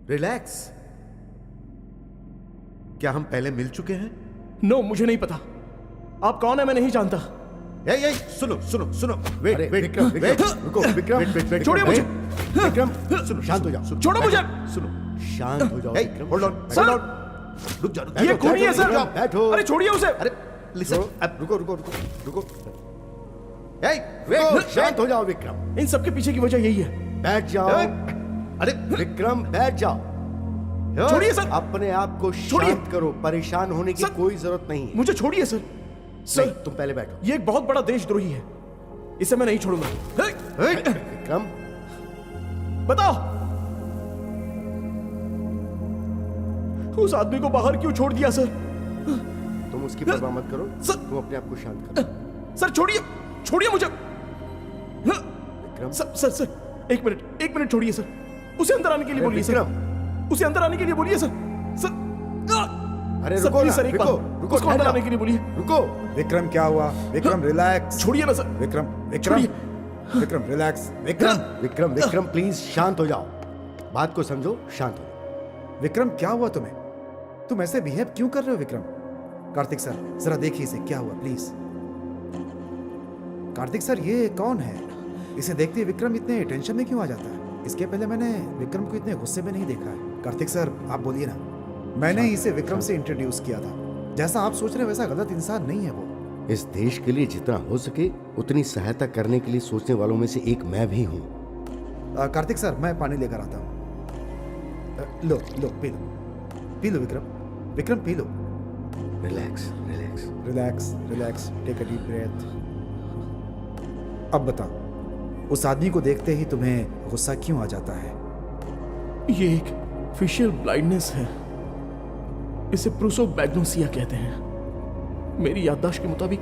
Relax. क्या हम पहले मिल चुके हैं? नो, मुझे नहीं पता। आप कौन है मैं नहीं जानता। ए, सुनो सुनो सुनो, वेट वेट विक्रम, वेट, रुको विक्रम, वेट, छोड़िए मुझे। विक्रम सुनो, शांत हो जाओ, छोड़ो मुझे। सुनो, शांत हो जाओ Vikram. Hold on, sir! Hold on, रुक जा, ये खूनी है सर। बैठो। अरे छोड़िए उसे। अरे लिसन, रुको रुको रुको रुको, ए, रुको, वेट, शांत हो जाओ विक्रम, इन सबके पीछे की वजह यही है। बैठ जाओ। अरे विक्रम बैठ जाओ, छोड़िए सर। अपने आप को छोड़िए। शांत करो, परेशान होने की सर, कोई जरूरत नहीं है। मुझे छोड़िए सर। सर, नहीं, तुम पहले बैठो। ये एक बहुत बड़ा देशद्रोही है, इसे मैं नहीं छोड़ूंगा। विक्रम बताओ, उस आदमी को बाहर क्यों छोड़ दिया सर? तुम उसकी परवाह मत करो, सर। तुम अपने आप को शांत करो। सर छोड़िए, छोड़िए मुझे। विक्रम सर, एक मिनट छोड़िए सर। उसे अंदर आने के लिए बोलिए सर। विक्रम, उसे अंदर आने के लिए बोलिए सर। सर, अरे सर, रुको प्लीज ना, सर, एक रुको बार रुको, उसको अंदर ठहर आने के लिए बोलिए। जाओ, रुको। विक्रम क्या हुआ? विक्रम रिलैक्स। छोड़िए ना सर। विक्रम विक्रम छोड़िए। विक्रम रिलैक्स। विक्रम विक्रम विक्रम प्लीज शांत हो जाओ, बात को समझो, शांत हो जाओ। विक्रम क्या हुआ तुम्हें? तुम ऐसे बिहेव क्यों कर रहे हो विक्रम? कार्तिक सर जरा देखिए इसे, क्या हुआ प्लीज। कार्तिक सर ये कौन है? इसे देखते ही विक्रम इतने टेंशन में क्यों आ जाता है? इसके पहले मैंने विक्रम को इतने गुस्से में नहीं देखा है। कार्तिक सर आप बोलिए ना। मैंने इसे विक्रम से इंट्रोड्यूस किया था, जैसा आप सोच रहे हैं वैसा गलत इंसान नहीं है वो। इस देश के लिए जितना हो सके उतनी सहायता करने के लिए सोचने वालों में से एक मैं भी हूँ। कार्तिक सर मैं पानी लेकर आता हूँ। लो लो पी लो, पी लो विक्रम। विक्रम पी लो। Relax relax. Relax relax, take a deep breath. अब बताओ, उस आदमी को देखते ही तुम्हें गुस्सा क्यों आ जाता है? ये एक फेशियल ब्लाइंडनेस है, इसे प्रोसोबैग्नोसिया कहते हैं। मेरी याददाश्त के मुताबिक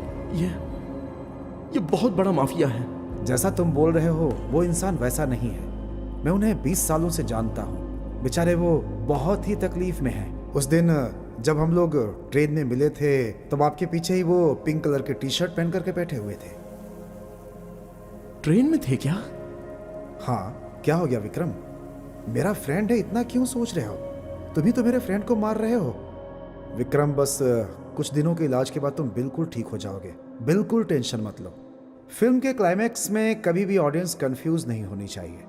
ये बहुत बड़ा माफिया है। जैसा तुम बोल रहे हो वो इंसान वैसा नहीं है। मैं उन्हें 20 सालों से जानता हूँ। बेचारे वो बहुत ही तकलीफ में हैं। उस दिन जब हम लोग ट्रेन में मिले थे तब आपके पीछे ही वो पिंक कलर के टी शर्ट पहन करके बैठे हुए थे। ट्रेन में थे क्या? हाँ, क्या हो गया विक्रम? मेरा फ्रेंड है, इतना क्यों सोच रहे हो? तुम ही तो मेरे फ्रेंड को मार रहे हो। विक्रम बस कुछ दिनों के इलाज के बाद तुम बिल्कुल ठीक हो जाओगे, बिल्कुल टेंशन मत लो। फिल्म के क्लाइमैक्स में कभी भी ऑडियंस कंफ्यूज नहीं होनी चाहिए।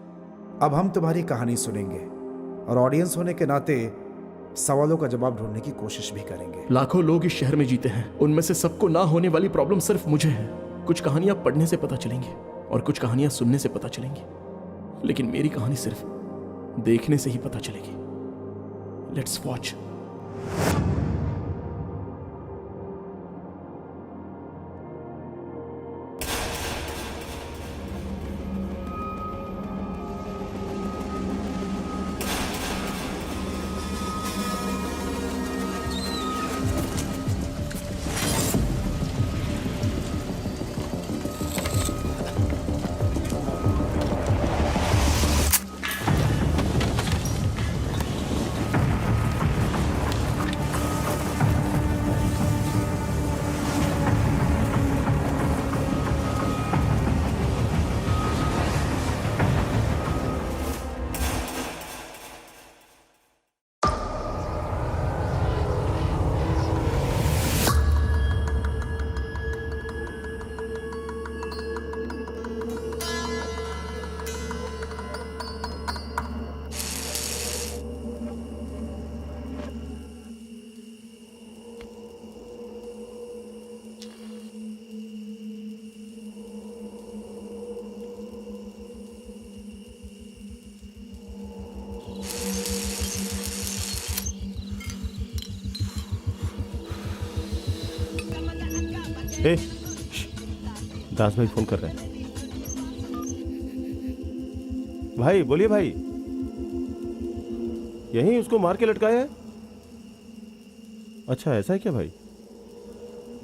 अब हम तुम्हारी कहानी सुनेंगे और ऑडियंस होने के नाते सवालों का जवाब ढूंढने की कोशिश भी करेंगे। लाखों लोग इस शहर में जीते हैं, उनमें से सबको ना होने वाली प्रॉब्लम सिर्फ मुझे है। कुछ कहानियां पढ़ने से पता चलेंगी और कुछ कहानियां सुनने से पता चलेंगी, लेकिन मेरी कहानी सिर्फ देखने से ही पता चलेगी। Let's watch. ए, दास भाई फोन कर रहे हैं। भाई बोलिए भाई, यहीं उसको मार के लटकाया है? अच्छा ऐसा है क्या भाई?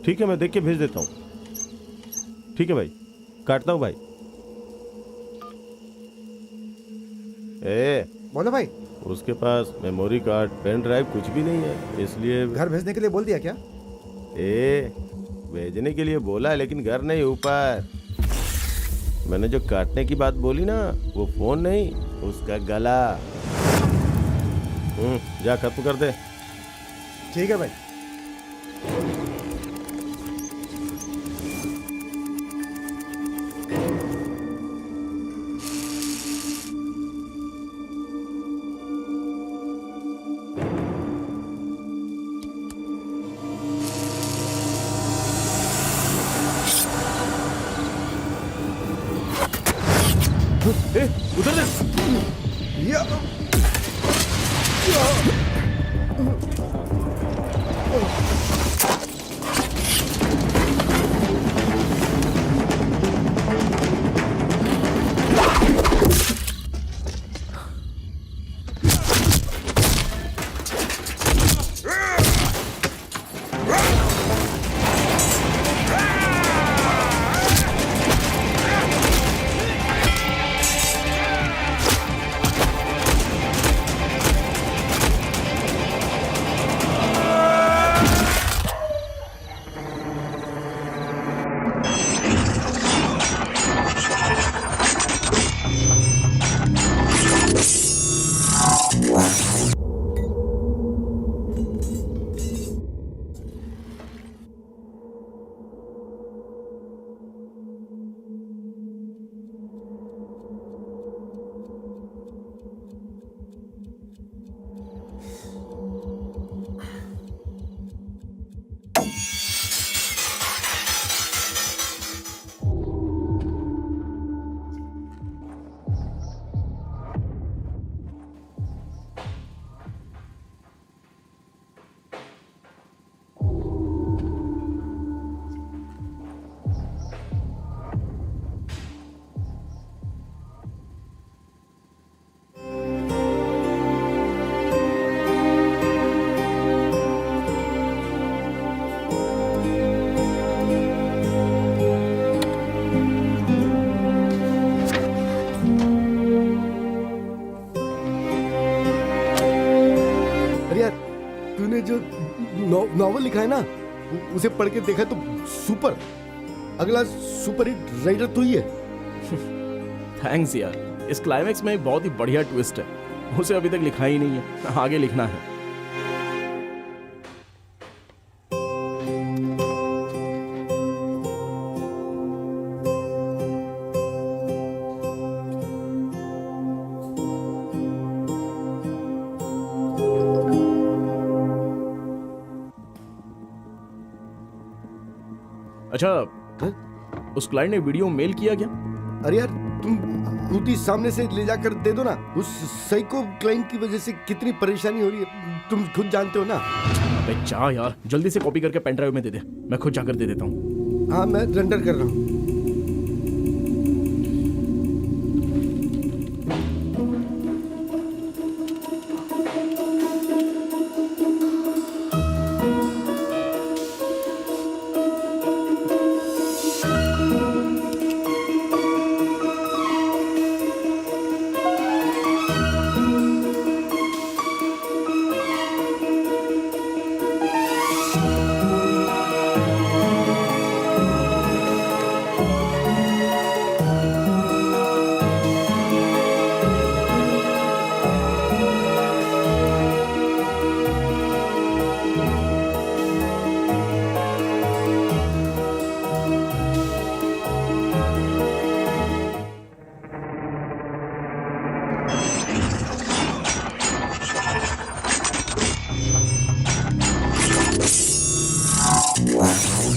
ठीक है मैं देख के भेज देता हूँ। ठीक है भाई, काटता हूँ भाई। ए बोलो भाई। उसके पास मेमोरी कार्ड पेन ड्राइव कुछ भी नहीं है, इसलिए घर भेजने के लिए बोल दिया क्या? ए भेजने के लिए बोला है लेकिन घर नहीं, ऊपर। मैंने जो काटने की बात बोली ना, वो फोन नहीं, उसका गला। जा खत्म कर दे। ठीक है भाई। ए, उधर देख। या अरे यार, तूने जो नॉवल लिखा है ना, उसे पढ़ के देखा तो सुपर। अगला सुपर हिट राइटर तू ही है। थैंक्स यार। इस क्लाइमैक्स में एक बहुत ही बढ़िया ट्विस्ट है, उसे अभी तक लिखा ही नहीं है, आगे लिखना है। अच्छा, उस क्लाइंट ने वीडियो मेल किया क्या? अरे यार, तुम खुद ही सामने से ले जाकर दे दो ना। उस साइको क्लाइंट की वजह से कितनी परेशानी हो रही है तुम खुद जानते हो ना। अबे जा यार, जल्दी से कॉपी करके पेन ड्राइव में दे दे, मैं खुद जाकर दे देता हूँ। हाँ, मैं रेंडर कर रहा हूँ।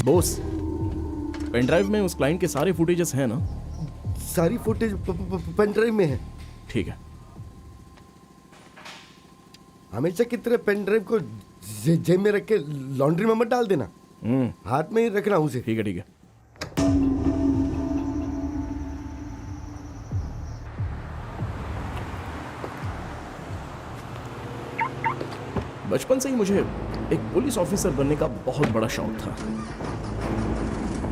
बोस, पेन ड्राइव में उस क्लाइंट के सारे फुटेजेस हैं ना? सारी फुटेज पेन ड्राइव में है। ठीक है। हमेशा की तरह पेन ड्राइव को जेब में रख के लॉन्ड्री में मत डाल देना, हाथ में ही रखना उसे। ठीक है, ठीक है। बचपन से ही मुझे एक पुलिस ऑफिसर बनने का बहुत बड़ा शौक था,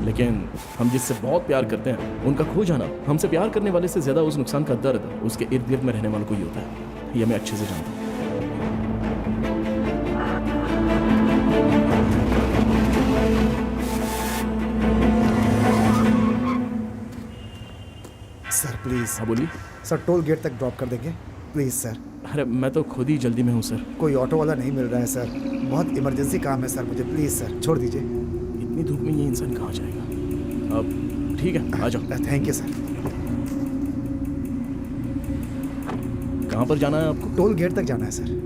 लेकिन हम जिससे बहुत प्यार करते हैं उनका खो जाना हमसे प्यार करने वाले से ज्यादा उस नुकसान का दर्द उसके इर्द गिर्द में रहने वालों को ही होता है। यह मैं अच्छे से जानता हूँ। Sir please. हाँ बोलिए। सर टोल गेट तक ड्रॉप कर देंगे प्लीज सर। अरे मैं तो खुद ही जल्दी में हूँ सर। कोई ऑटो वाला नहीं मिल रहा है सर, बहुत इमरजेंसी काम है सर मुझे, प्लीज़ सर छोड़ दीजिए। इतनी धूप में ये इंसान कहाँ जाएगा? अब ठीक है, आ जाओ। Thank you sir. कहाँ पर जाना है आपको? टोल गेट तक जाना है sir.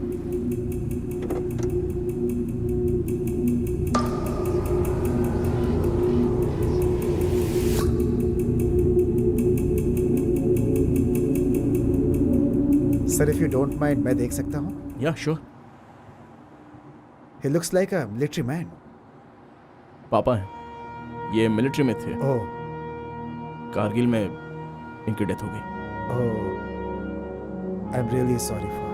Sir if you don't mind मैं देख सकता हूँ? या sure. He looks like a military man. पापा हैं, ये मिलिट्री में थे, ओह कारगिल में इनकी डेथ हो गई। Oh I am really sorry for.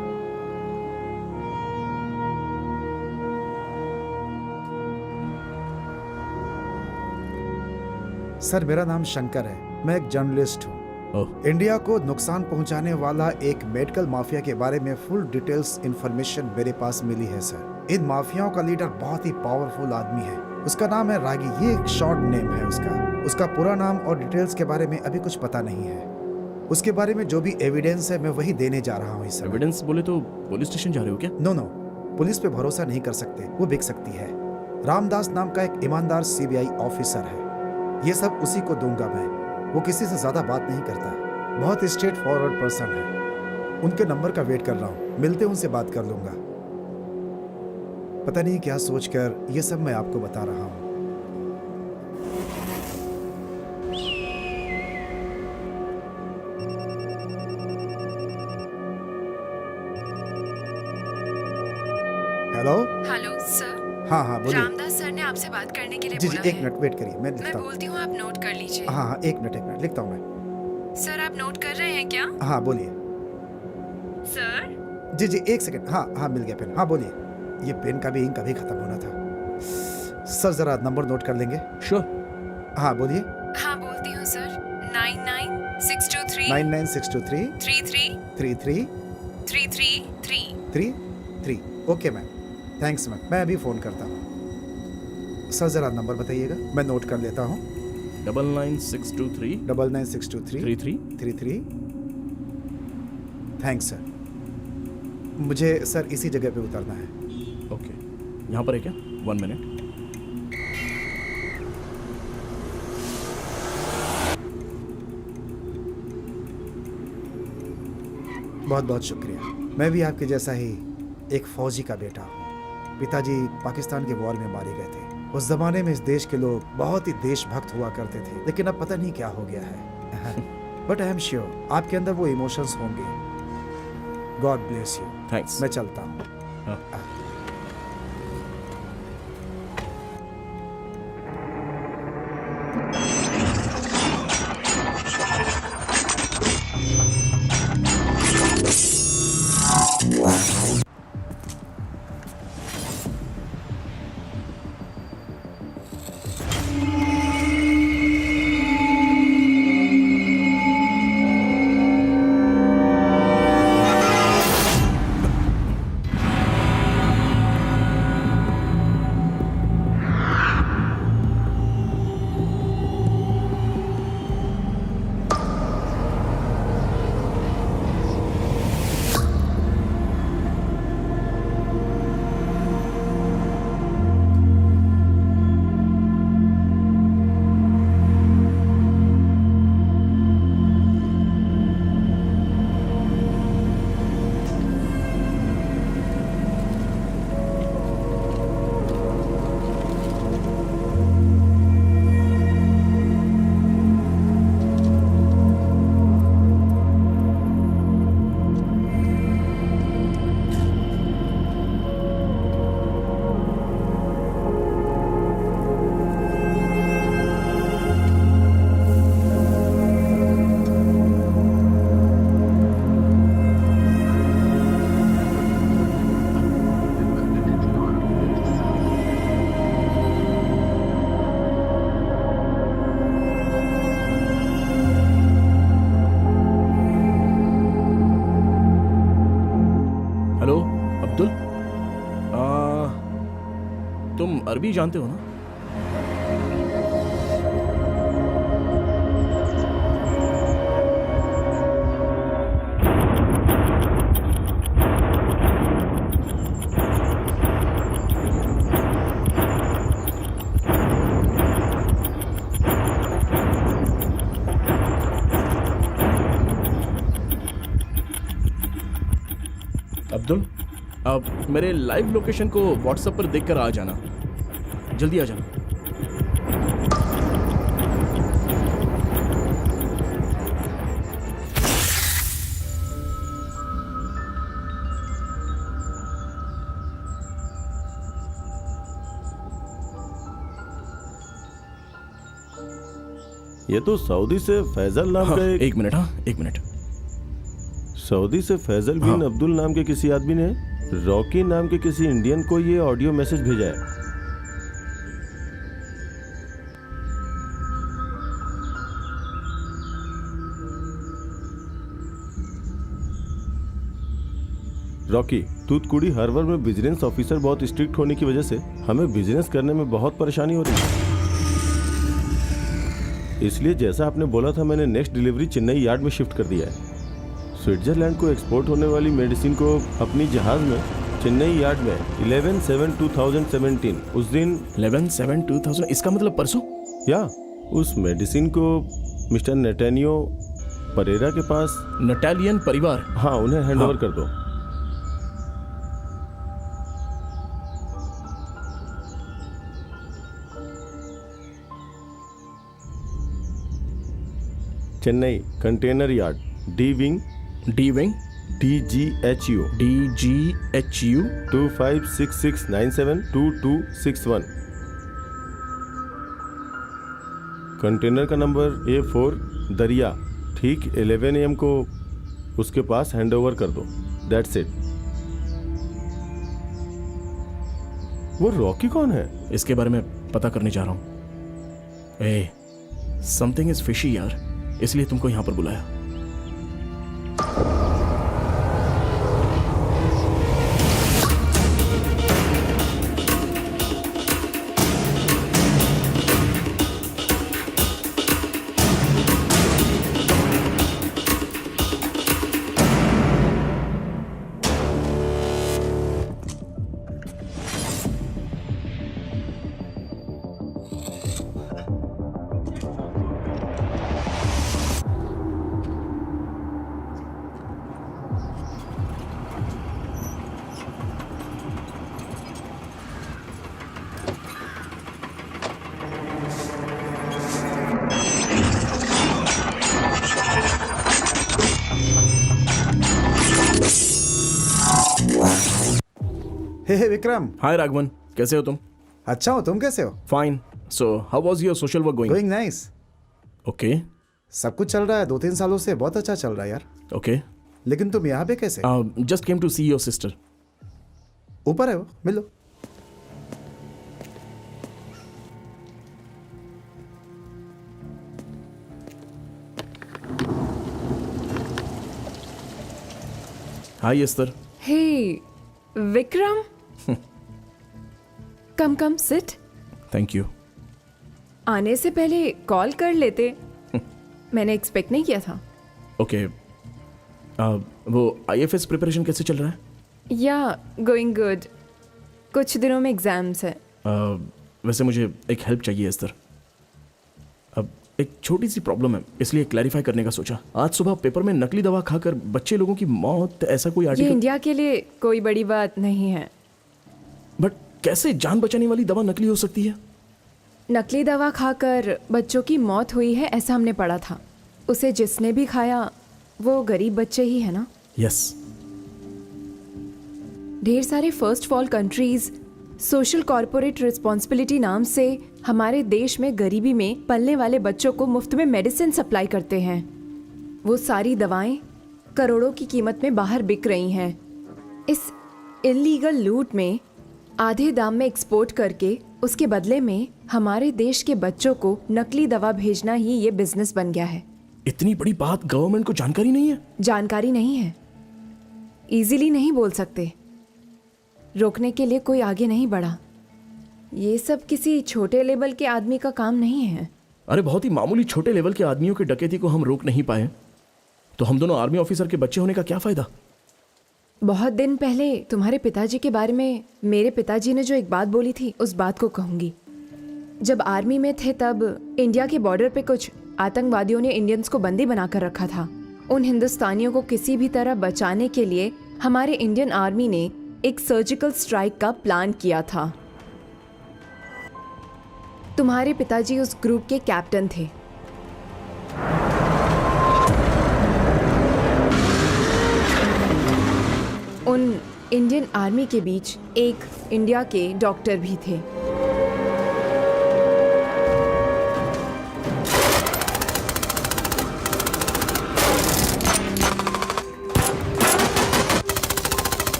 Sir मेरा नाम शंकर है, मैं एक जर्नलिस्ट हूँ। ओह, इंडिया को नुकसान पहुंचाने वाला एक मेडिकल माफिया के बारे में फुल डिटेल्स इंफॉर्मेशन मेरे पास मिली है सर। इन माफियाओं का लीडर बहुत ही पावरफुल आदमी है, उसका नाम है रागी, ये एक शॉर्ट नेम है उसका पूरा नाम और डिटेल्स के बारे में अभी कुछ पता नहीं है। उसके बारे में जो भी एविडेंस है मैं वही देने जा रहा हूँ इस समय। एविडेंस बोले तो पुलिस स्टेशन जा रहे हो क्या? नो, पुलिस पे भरोसा नहीं कर सकते, वो बिक सकती है। रामदास नाम का एक ईमानदार सीबीआई ऑफिसर है, ये सब उसी को दूंगा मैं। वो किसी से ज्यादा बात नहीं करता, बहुत स्ट्रेट फॉरवर्ड पर्सन है। उनके नंबर का वेट कर रहा हूँ, मिलते उनसे बात कर लूंगा। पता नहीं क्या सोचकर ये सब मैं आपको बता रहा हूँ। हेलो हेलो सर, हाँ बोलिए। रामदास सर ने आपसे बात करने के लिए जी बोला एक है। मिनट वेट करिए, मैं मैं लिखता हूँ। बोलती हूँ, आप नोट कर लीजिए। हाँ एक मिनट लिखता हूँ मैं। सर आप नोट कर रहे हैं क्या? हाँ बोलिए। सर जी एक सेकंड। हाँ मिल गया पेन। हाँ बोलिए। ये पेन का भी इंक अभी खत्म होना था। सर जरा नंबर नोट कर लेंगे? श्योर। हाँ बोलिए। हाँ बोलती हूँ sir, 99623 99623 33 33 333। 33। Okay ma'am, thanks ma'am, मैं अभी फ़ोन करता हूँ। सर ज़रा नंबर बताइएगा, मैं नोट कर लेता हूँ। 99623 99623 33। 33। Thanks sir. मुझे सर इसी जगह पे उतरना है। ओके, यहाँ पर है क्या? 1 मिनट। बहुत बहुत शुक्रिया। मैं भी आपके जैसा ही एक फौजी का बेटा हूँ। पिताजी पाकिस्तान के वॉर में मारे गए थे। उस जमाने में इस देश के लोग बहुत ही देशभक्त हुआ करते थे, लेकिन अब पता नहीं क्या हो गया है। बट आई एम श्योर आपके अंदर वो इमोशंस होंगे। God bless you. थैंक्स। मैं चलता हूँ। हाँ। तुम अरबी जानते हो ना? अब मेरे लाइव लोकेशन को व्हाट्सएप पर देखकर आ जाना, जल्दी आ जाना। ये तो सऊदी से फैजल नाम हाँ, का एक मिनट, हाँ एक मिनट। सऊदी से फैजल बिन अब्दुल नाम के किसी आदमी ने रॉकी नाम के किसी इंडियन को ये ऑडियो मैसेज भेजा है। रॉकी, तूतकुड़ी हार्बर में बिजनेस ऑफिसर बहुत स्ट्रिक्ट होने की वजह से हमें बिजनेस करने में बहुत परेशानी हो रही है। इसलिए जैसा आपने बोला था, मैंने नेक्स्ट डिलीवरी चेन्नई यार्ड में शिफ्ट कर दिया है। स्विट्जरलैंड को एक्सपोर्ट होने वाली मेडिसिन को अपनी जहाज में चेन्नई यार्ड में 11/7/2017 उस दिन 11/7/2000, इसका मतलब परसों? या उस मेडिसिन को मिस्टर नेटेनियो परेरा के पास, नटालियन परिवार, हाँ, उन्हें हैंड ओवर कर दो। Chennai container yard, D wing DWing DGHU DGHU 2566972261। Container का नंबर A4 दरिया, ठीक 11 AM को उसके पास हैंड ओवर कर दो। That's it. वो रॉकी कौन है? इसके बारे में पता करने जा रहा हूं। ए, समथिंग इज फिशी यार, इसलिए तुमको यहां पर बुलाया। हे विक्रम। हाय राघवन, कैसे हो तुम? अच्छा हो, तुम कैसे हो? Fine. So how was your social work going? Going nice. Okay सब कुछ चल रहा है, 2-3 सालों से बहुत अच्छा चल रहा है यार। ओके। लेकिन तुम यहाँ पे कैसे? Just came to see your sister. ऊपर है वो, मिलो। Hi Esther. Hey, Vikram? come, sit. Thank you. आने से पहले कॉल कर लेते। मैंने एक्सपेक्ट नहीं किया था। ओके। वो IFS प्रिपरेशन कैसे चल रहा है? या गोइंग गुड। कुछ दिनों में एग्जाम्स है। वैसे मुझे एक हेल्प चाहिए एस्तर। अब एक छोटी सी प्रॉब्लम है, इसलिए क्लैरिफाई करने का सोचा। आज सुबह पेपर में नकली दवा खाकर बच्चे लोगों की मौत, ऐसा कोई ये आर्टिकल। इंडिया के लिए कोई बड़ी बात नहीं है। बट कैसे जान बचाने वाली दवा नकली हो सकती है? नकली दवा खाकर बच्चों की मौत हुई है, ऐसा हमने पढ़ा था। उसे जिसने भी खाया वो गरीब बच्चे ही है ना। यस। ढेर सारे first world countries social corporate responsibility नाम से हमारे देश में गरीबी में पलने वाले बच्चों को मुफ्त में मेडिसिन सप्लाई करते हैं। वो सारी दवाएं करोड़ों की कीमत में बाहर बिक रही हैं। इस इलीगल लूट में आधे दाम में एक्सपोर्ट करके उसके बदले में हमारे देश के बच्चों को नकली दवा भेजना ही ये बिजनेस बन गया है। इतनी बड़ी बात गवर्नमेंट को जानकारी नहीं है? जानकारी नहीं है, इजीली नहीं बोल सकते, रोकने के लिए कोई आगे नहीं बढ़ा। ये सब किसी छोटे लेवल के आदमी का काम नहीं है। अरे बहुत ही मामूली छोटे लेवल के आदमियों के डकैती को हम रोक नहीं पाए तो हम दोनों आर्मी ऑफिसर के बच्चे होने का क्या फायदा? बहुत दिन पहले तुम्हारे पिताजी के बारे में मेरे पिताजी ने जो एक बात बोली थी, उस बात को कहूंगी। जब आर्मी में थे तब इंडिया के बॉर्डर पे कुछ आतंकवादियों ने इंडियंस को बंदी बनाकर रखा था। उन हिंदुस्तानियों को किसी भी तरह बचाने के लिए हमारे इंडियन आर्मी ने एक सर्जिकल स्ट्राइक का प्लान किया था। तुम्हारे पिताजी उस ग्रुप के कैप्टन थे। उन इंडियन आर्मी के बीच एक इंडिया के डॉक्टर भी थे।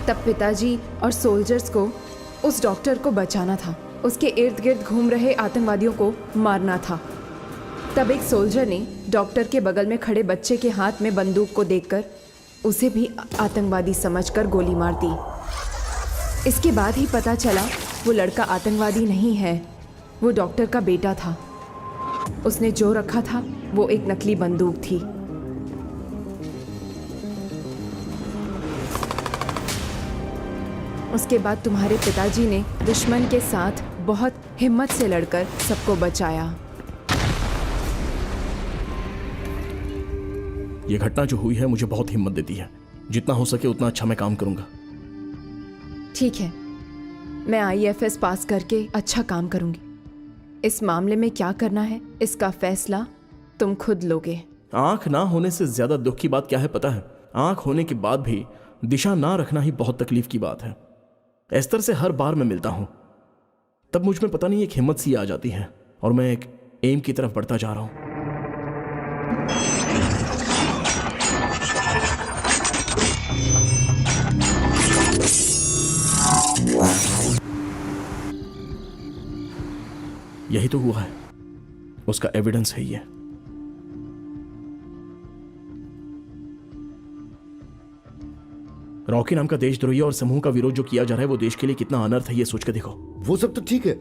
तब पिताजी और सोल्जर्स को उस डॉक्टर को बचाना था, उसके इर्द गिर्द घूम रहे आतंकवादियों को मारना था। तब एक सोल्जर ने डॉक्टर के बगल में खड़े बच्चे के हाथ में बंदूक को देखकर उसे भी आतंकवादी समझकर गोली मार दी। इसके बाद ही पता चला वो लड़का आतंकवादी नहीं है, वो डॉक्टर का बेटा था। उसने जो रखा था वो एक नकली बंदूक थी। उसके बाद तुम्हारे पिताजी ने दुश्मन के साथ बहुत हिम्मत से लड़कर सबको बचाया। ये घटना जो हुई है मुझे बहुत हिम्मत देती है। जितना हो सके उतना अच्छा मैं काम करूंगा। ठीक है, मैं IFS पास करके अच्छा काम करूंगी। इस मामले में क्या करना है इसका फैसला तुम खुद लोगे। आंख ना होने से ज्यादा दुख की बात क्या है पता है? आंख होने के बाद भी दिशा ना रखना ही बहुत तकलीफ की बात है। एस्तर से हर बार मैं मिलता हूं तब मुझ में पता नहीं एक हिम्मत सी आ जाती है और मैं एक एम की तरफ बढ़ता जा रहा हूं। यही तो हुआ है, उसका एविडेंस है ये। रॉकी नाम का देशद्रोही और समूह का विरोध जो किया जा रहा है वो देश के लिए कितना अनर्थ है ये सोच के देखो। वो सब तो ठीक है,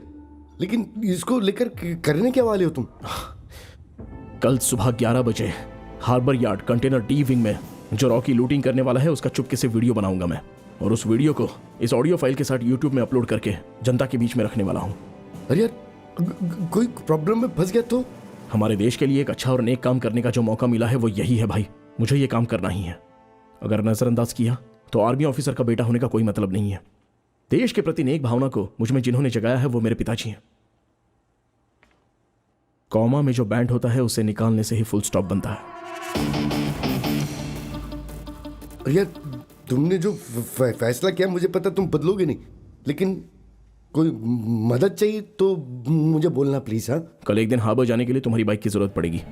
लेकिन इसको लेकर करने क्या वाले हो तुम? कल सुबह 11 बजे harbour yard container D wing में जो रॉकी लूटिंग करने वाला है उसका चुपके से वीडियो बनाऊंगा मैं, और उस वीडियो को इस ऑडियो फाइल के साथ यूट्यूब में अपलोड करके जनता के बीच में रखने वाला हूं। अरे यार, कोई प्रॉब्लम में फंस गया तो? हमारे देश के लिए एक अच्छा और नेक काम करने का जो मौका मिला है वो यही है भाई, मुझे ये काम करना ही है। अगर नजरअंदाज किया तो आर्मी ऑफिसर का बेटा होने का कोई मतलब नहीं है। देश के प्रति नेक भावना को मुझ में जिन्होंने जगाया है वो मेरे पिताजी हैं। कॉमा में जो बैंड होता है उसे निकालने से ही फुल स्टॉप बनता है। अरे यार, तुमने जो फैसला किया मुझे पता तुम बदलोगे नहीं, लेकिन कोई मदद चाहिए तो मुझे बोलना प्लीज। हाँ, कल एक दिन हार्बर जाने के लिए तुम्हारी बाइक की जरूरत पड़ेगी।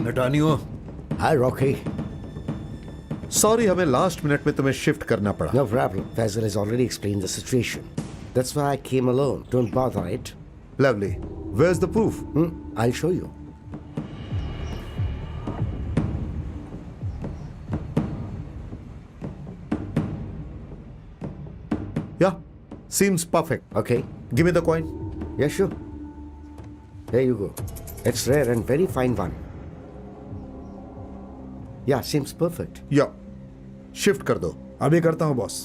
नटानियो, हाय रॉकी। सॉरी हमें लास्ट मिनट में तुम्हें शिफ्ट करना पड़ा। No problem. Faisal has already explained the situation. That's why I came alone. Don't bother it. Lovely. Where's the proof? I'll show you. Yeah, seems perfect. Okay. Give me the coin. Yeah, sure. Here you go. It's rare and very fine one. Yeah, seems perfect. Yeah. Shift कर दो। अभी करता हूँ boss.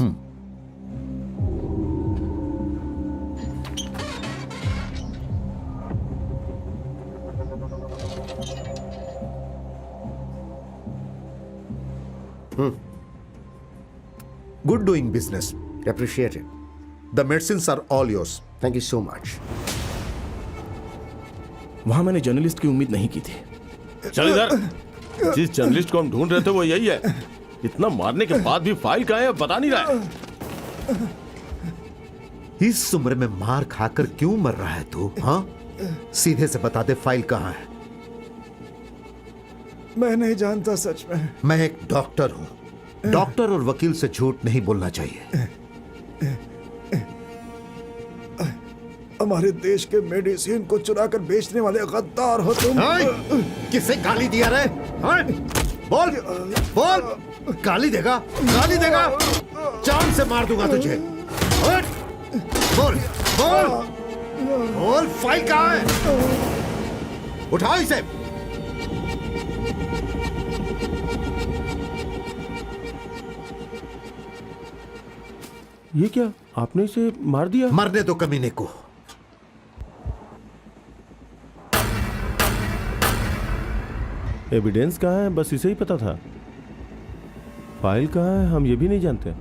Good doing business. Appreciate it. The medicines are all yours. Thank you so much. वहां मैंने journalist की उम्मीद नहीं की थी। चल इधर। जिस जर्नलिस्ट को हम ढूंढ रहे थे वो यही है। इतना मारने के बाद भी फाइल कहाँ है बता नहीं रहा है। इस उम्र में मार खाकर क्यों मर रहा है तू? हाँ, सीधे से बता दे फाइल कहाँ है। मैं नहीं जानता सच में। मैं एक डॉक्टर हूं। डॉक्टर और वकील से झूठ नहीं बोलना चाहिए। हमारे देश के मेडिसिन को चुरा कर बेचने वाले गद्दार हो तुम। किसे गाली दिया रे? हाँ? बोल बोल, गाली देगा? गाली देगा? जान से मार दूंगा तुझे। बोल बोल बोल, फाइल कहाँ है? उठाओ इसे। ये क्या, आपने इसे मार दिया? मरने दो कमीने को। एविडेंस कहाँ है बस इसे ही पता था। फाइल कहाँ है हम ये भी नहीं जानते।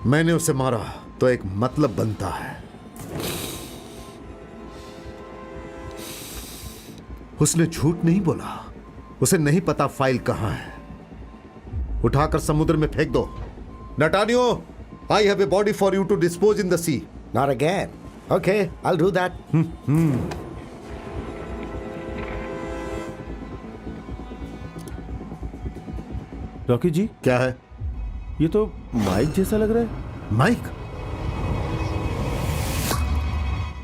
मैंने उसे मारा तो एक मतलब बनता है। उसने झूठ नहीं बोला। उसे नहीं पता फाइल कहां है। उठाकर समुद्र में फेंक दो। Natanio, I have a body for you to dispose in the sea. Not again. Okay, I'll do that. Rocky ji, क्या है? ये तो माइक जैसा लग रहा है। Mike?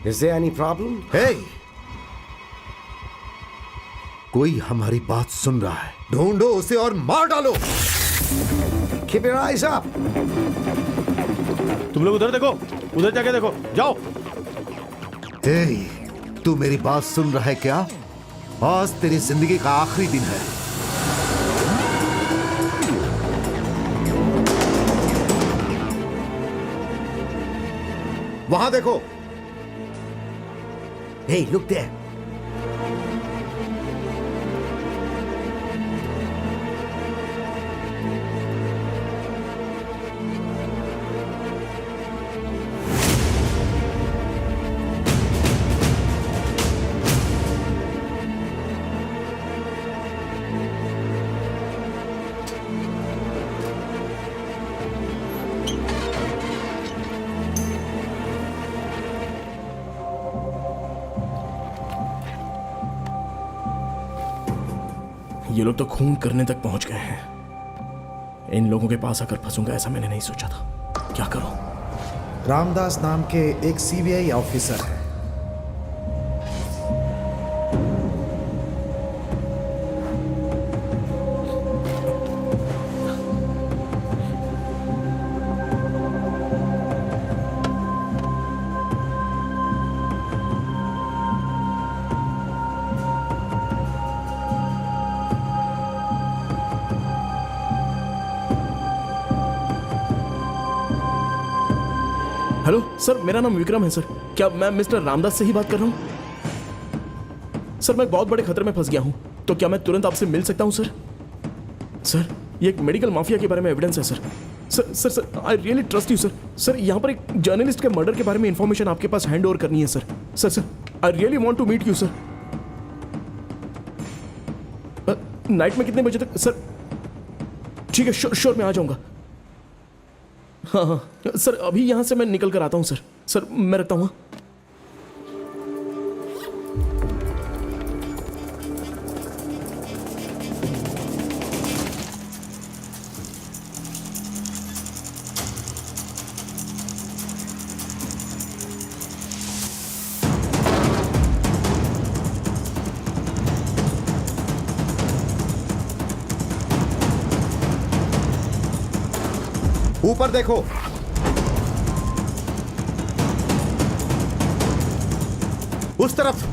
Is there any problem? Hey, कोई हमारी बात सुन रहा है। ढूंढो उसे और मार डालो। Keep your eyes up. तुम लोग उधर देखो, उधर जाके देखो, जाओ। हे, तू मेरी बात सुन रहा है क्या? आज तेरी जिंदगी का आखिरी दिन है। वहां देखो। Hey, look there. ये लोग तो खून करने तक पहुंच गए हैं। इन लोगों के पास आकर फंसूंगा ऐसा मैंने नहीं सोचा था। क्या करूं? रामदास नाम के एक सीबीआई ऑफिसर है। हेलो सर, मेरा नाम विक्रम है सर। क्या मैं मिस्टर रामदास से ही बात कर रहा हूं? सर, मैं बहुत बड़े खतरे में फंस गया हूं। तो क्या मैं तुरंत आपसे मिल सकता हूं सर? सर, ये एक मेडिकल माफिया के बारे में एविडेंस है sir. Sir sir sir I really trust you sir. Sir, यहाँ पर एक जर्नलिस्ट के मर्डर के बारे में इंफॉर्मेशन आपके पास हैंड ओवर करनी है sir. Sir sir I really want to meet you sir. Night में कितने बजे तक सर? ठीक है, श्योर मैं आ जाऊंगा। हाँ हाँ सर, अभी यहाँ से मैं निकल कर आता हूँ सर। सर मैं रखता हूँ। ऊपर देखो। उस तरफ।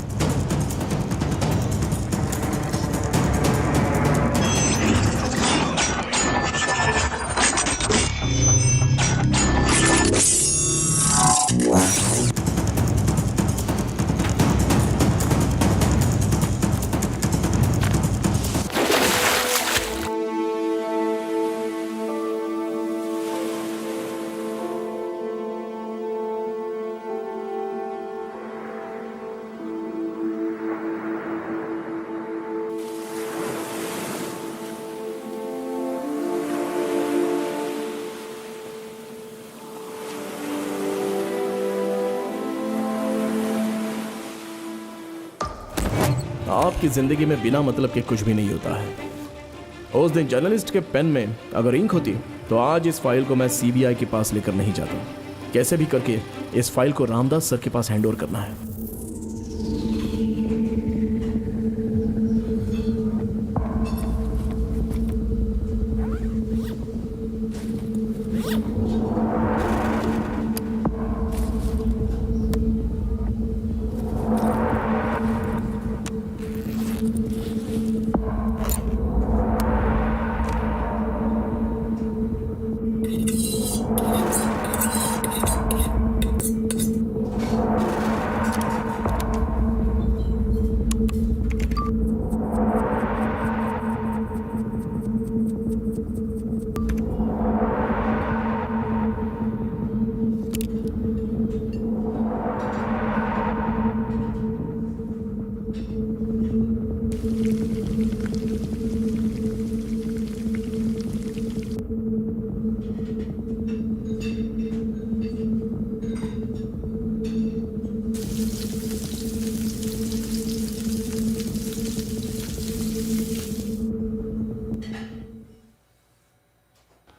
आपकी जिंदगी में बिना मतलब के कुछ भी नहीं होता है। उस दिन जर्नलिस्ट के पेन में अगर इंक होती तो आज इस फाइल को मैं सीबीआई के पास लेकर नहीं जाता। कैसे भी करके इस फाइल को रामदास सर के पास हैंडओवर करना है।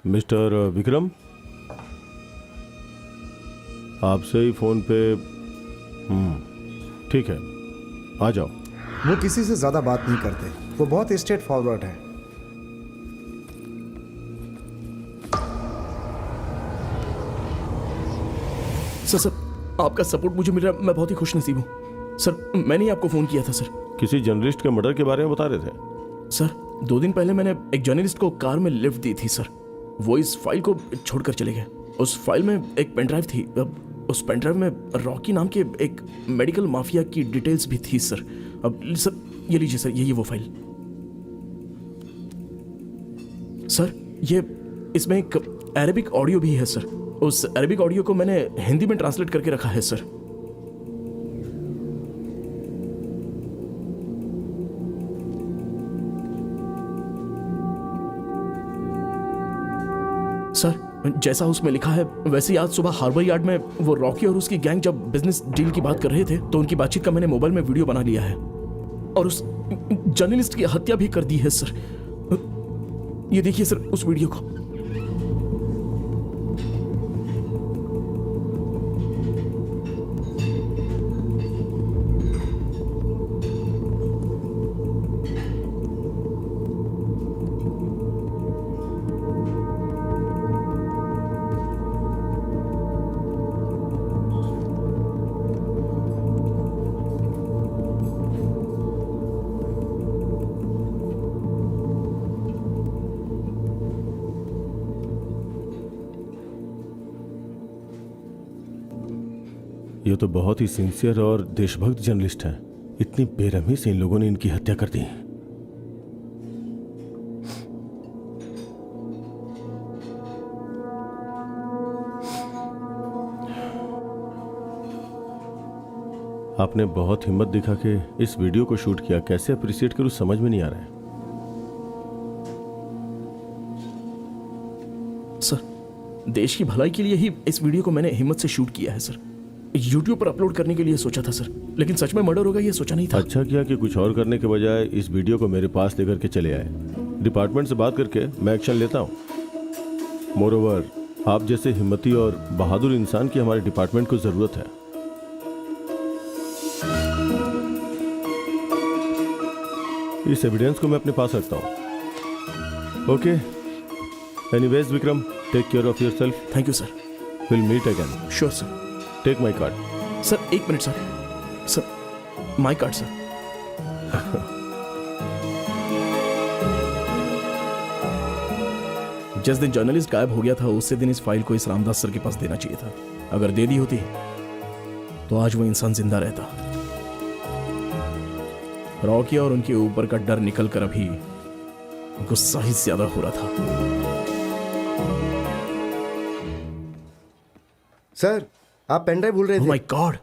मिस्टर विक्रम, आपसे ही फोन पे। ठीक है, आ जाओ। वो किसी से ज़्यादा बात नहीं करते, वो बहुत स्ट्रेट फॉरवर्ड है। सर आपका सपोर्ट मुझे मिल रहा है, मैं बहुत ही खुशनसीब हूँ। सर मैंने ही आपको फ़ोन किया था सर। किसी जर्नलिस्ट के मर्डर के बारे में बता रहे थे। सर 2 दिन पहले मैंने एक जर्नलिस्ट को कार में लिफ्ट दी थी सर। वो इस फाइल को छोड़कर चले गए। उस फाइल में एक पेनड्राइव थी। अब उस पेनड्राइव में रॉकी नाम के एक मेडिकल माफिया की डिटेल्स भी थी सर। अब सर ये लीजिए सर, यही वो फाइल। सर ये इसमें एक अरेबिक ऑडियो भी है सर। उस अरेबिक ऑडियो को मैंने हिंदी में ट्रांसलेट करके रखा है सर। सर जैसा उसमें लिखा है वैसे ही आज सुबह हार्बर यार्ड में वो रॉकी और उसकी गैंग जब बिजनेस डील की बात कर रहे थे तो उनकी बातचीत का मैंने मोबाइल में वीडियो बना लिया है और उस जर्नलिस्ट की हत्या भी कर दी है सर। ये देखिए सर उस वीडियो को। ये तो बहुत ही सिंसियर और देशभक्त जर्नलिस्ट है। इतनी बेरहमी से इन लोगों ने इनकी हत्या कर दी। आपने बहुत हिम्मत दिखा के इस वीडियो को शूट किया। कैसे अप्रिशिएट करूं समझ में नहीं आ रहा है। सर देश की भलाई के लिए ही इस वीडियो को मैंने हिम्मत से शूट किया है सर। YouTube पर अपलोड करने के लिए सोचा था सर, लेकिन सच में मर्डर होगा ये सोचा नहीं था। अच्छा किया कि कुछ और करने के बजाय इस वीडियो को मेरे पास लेकर के चले आए। डिपार्टमेंट से बात करके मैं एक्शन लेता हूँ। मोरोवर, आप जैसे हिम्मती और बहादुर इंसान की हमारे डिपार्टमेंट को जरूरत है। इस एविडेंस को मैं अपने पास रखता हूँ। Okay, anyways Vikram, take care of your self. Thank you sir. Will meet again. Sure sir. Take my card. Sir एक minute sir. Sir my card sir. जिस दिन जर्नलिस्ट गायब हो गया था उसी दिन इस फाइल को इस रामदास सर के पास देना चाहिए था. अगर दे दी होती तो आज वो इंसान जिंदा रहता. रॉकी और उनके ऊपर का डर निकल कर अभी गुस्सा ही ज्यादा हो रहा था. सर आप पेन ड्राइव भूल रहे ओह थे. My God.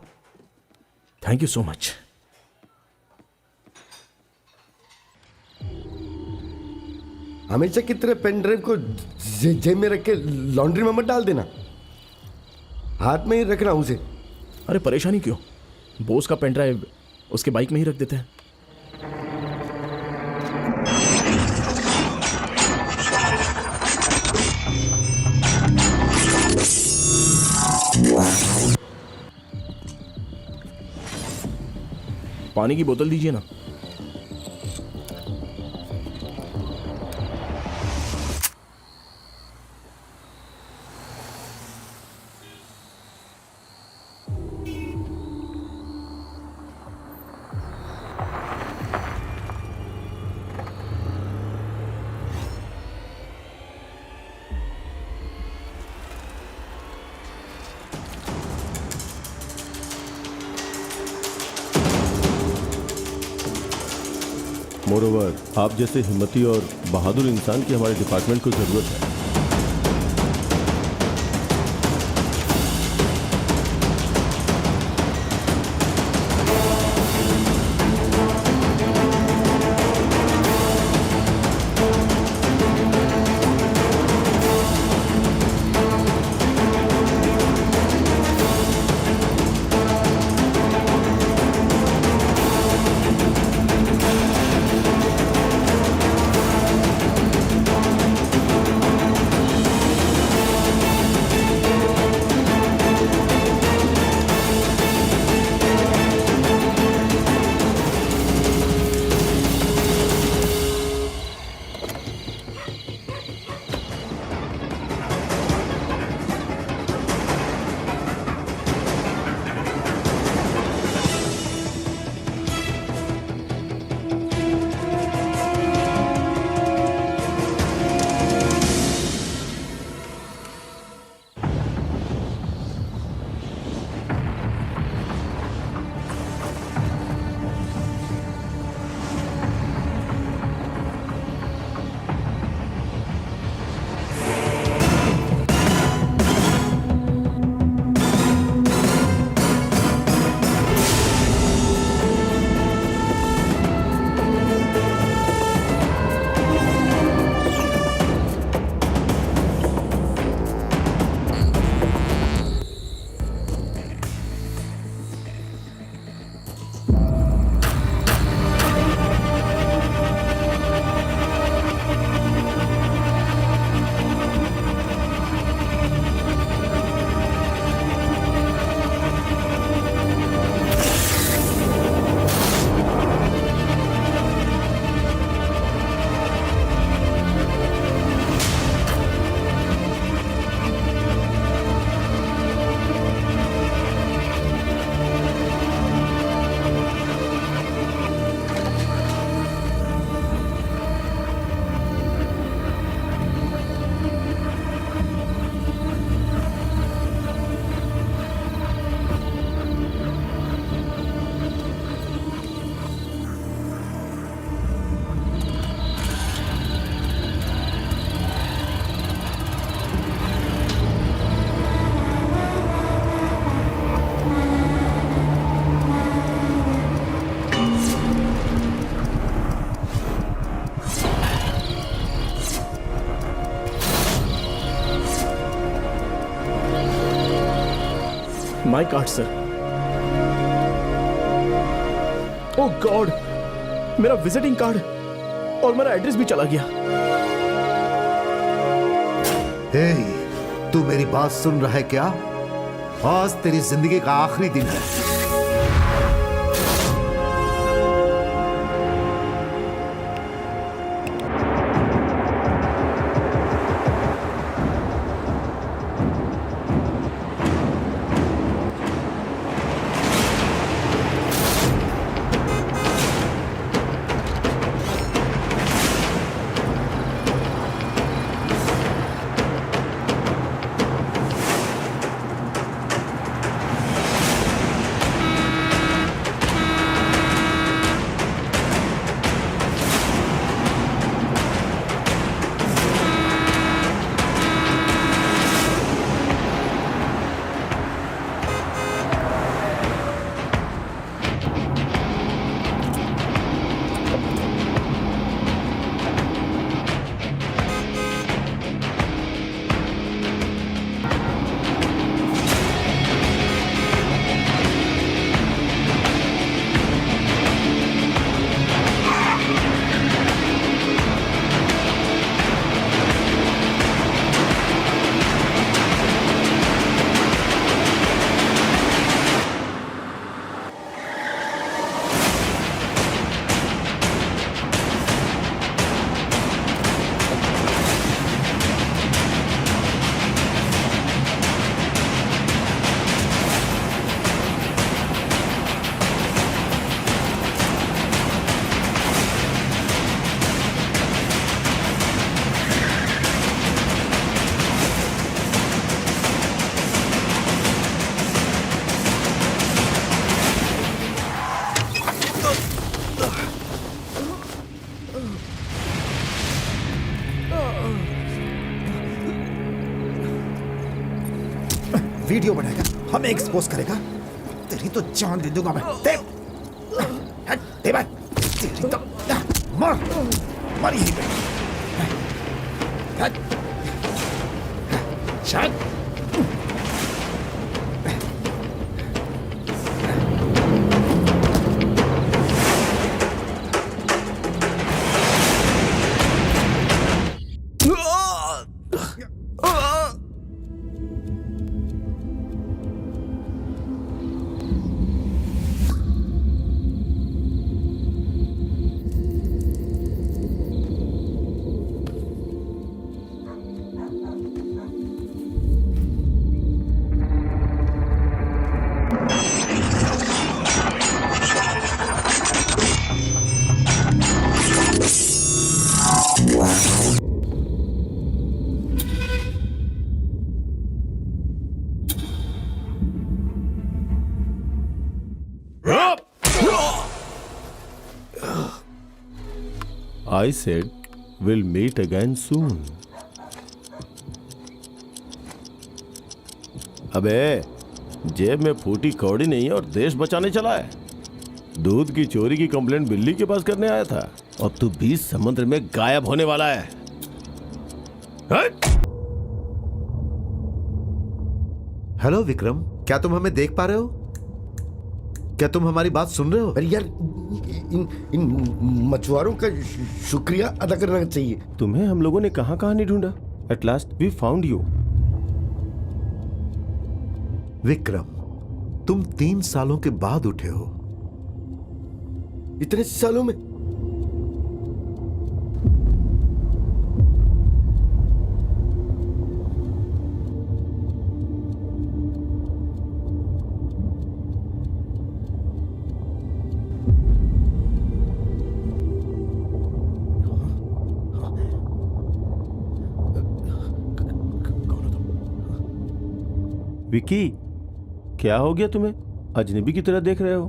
Thank you so much. हमेशा की तरह पेन ड्राइव को जेब में रख के लॉन्ड्री में मत डाल देना, हाथ में ही रखना उसे. अरे परेशानी क्यों? बोस का पेन ड्राइव उसके बाइक में ही रख देते हैं. पानी की बोतल दीजिए ना. मोरोवर, आप जैसे हिम्मती और बहादुर इंसान की हमारे डिपार्टमेंट को ज़रूरत है. माई कार्ड सर. ओह गॉड, मेरा विजिटिंग कार्ड और मेरा एड्रेस भी चला गया. हे, तू मेरी बात सुन रहा है क्या? आज तेरी जिंदगी का आखिरी दिन है. वीडियो बनाएगा, हमें एक्सपोज करेगा। तेरी तो जान दे दूंगा मैं। दे दे भाई, तेरी तो मार मार यहीं पे। शायद I said we'll meet again soon. अबे जेब में फूटी कौड़ी नहीं है और देश बचाने चला है। दूध की चोरी की कंप्लेंट बिल्ली के पास करने आया था, अब तू 20 समुद्र में गायब होने वाला है। हट! हेलो विक्रम, क्या तुम हमें देख पा रहे हो? क्या तुम हमारी बात सुन रहे हो? अरे यार, इन मछुआरों का शुक्रिया अदा करना चाहिए। तुम्हें हम लोगों ने कहां कहां नहीं ढूंढा। At last we found you. Vikram, तुम 3 सालों के बाद उठे हो। इतने सालों में विकी, क्या हो गया तुम्हें? अजनबी की तरह देख रहे हो।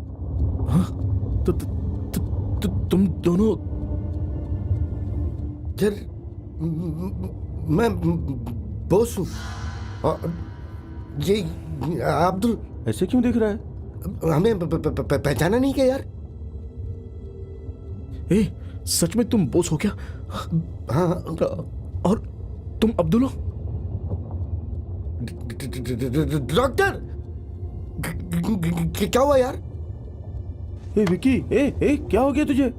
तुम दोनों यार, मैं बॉस हूँ और ये अब्दुल। ऐसे क्यों देख रहा है? हमें पहचाना नहीं क्या यार? ए, सच में तुम बोस हो क्या? हाँ। और तुम अब्दुल हो? डॉक्टर, क्या हुआ यार? ए विकी, ए क्या हो गया तुझे?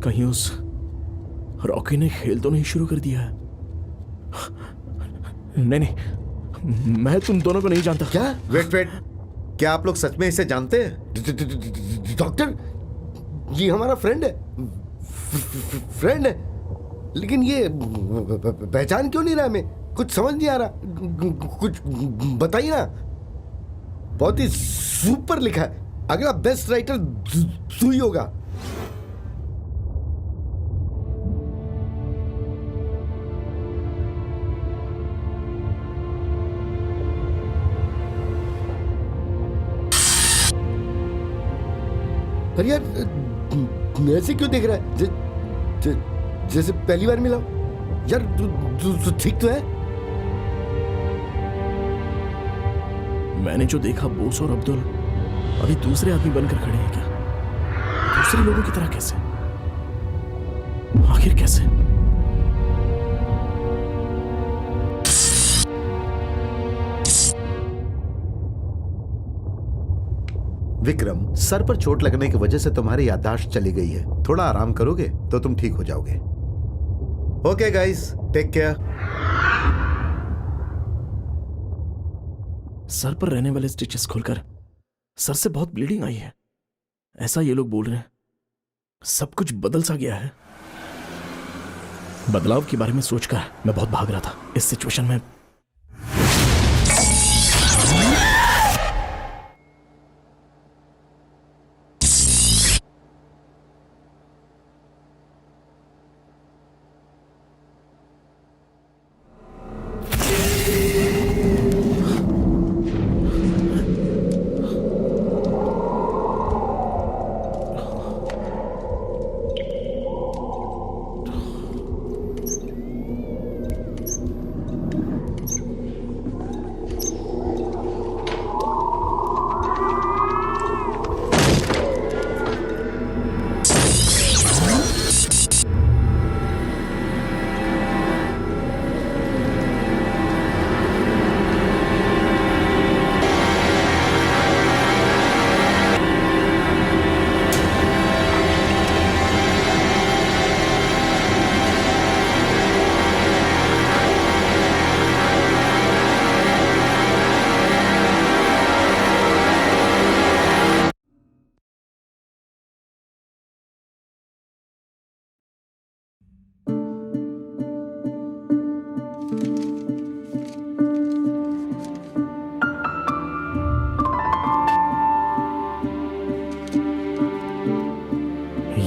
कहीं उस रॉकी ने खेल तो नहीं शुरू कर दिया है? नहीं, मैं तुम दोनों को नहीं जानता। क्या? वेट, क्या आप लोग सच में इसे जानते हैं? डॉक्टर, ये हमारा फ्रेंड है। फ्रेंड है, लेकिन ये पहचान क्यों नहीं रहा हमें? कुछ समझ नहीं आ रहा। कुछ बताइए ना। बहुत ही सुपर लिखा है। अगला बेस्ट राइटर सुई होगा। अरे यार, ऐसे क्यों देख रहा है? जैसे पहली बार मिला यार। तू ठीक तो है? मैंने जो देखा, बोस और अब्दुल अभी दूसरे आदमी बनकर खड़े हैं क्या? दूसरे लोगों की तरह कैसे? आखिर कैसे? विक्रम, सर पर चोट लगने की वजह से तुम्हारी याददाश्त चली गई है। थोड़ा आराम करोगे तो तुम ठीक हो जाओगे। Okay guys, take care. Sir पर रहने वाले स्टिचेस खोलकर सर से बहुत ब्लीडिंग आई है, ऐसा ये लोग बोल रहे हैं। सब कुछ बदल सा गया है। बदलाव के बारे में सोचकर मैं बहुत भाग रहा था। इस सिचुएशन में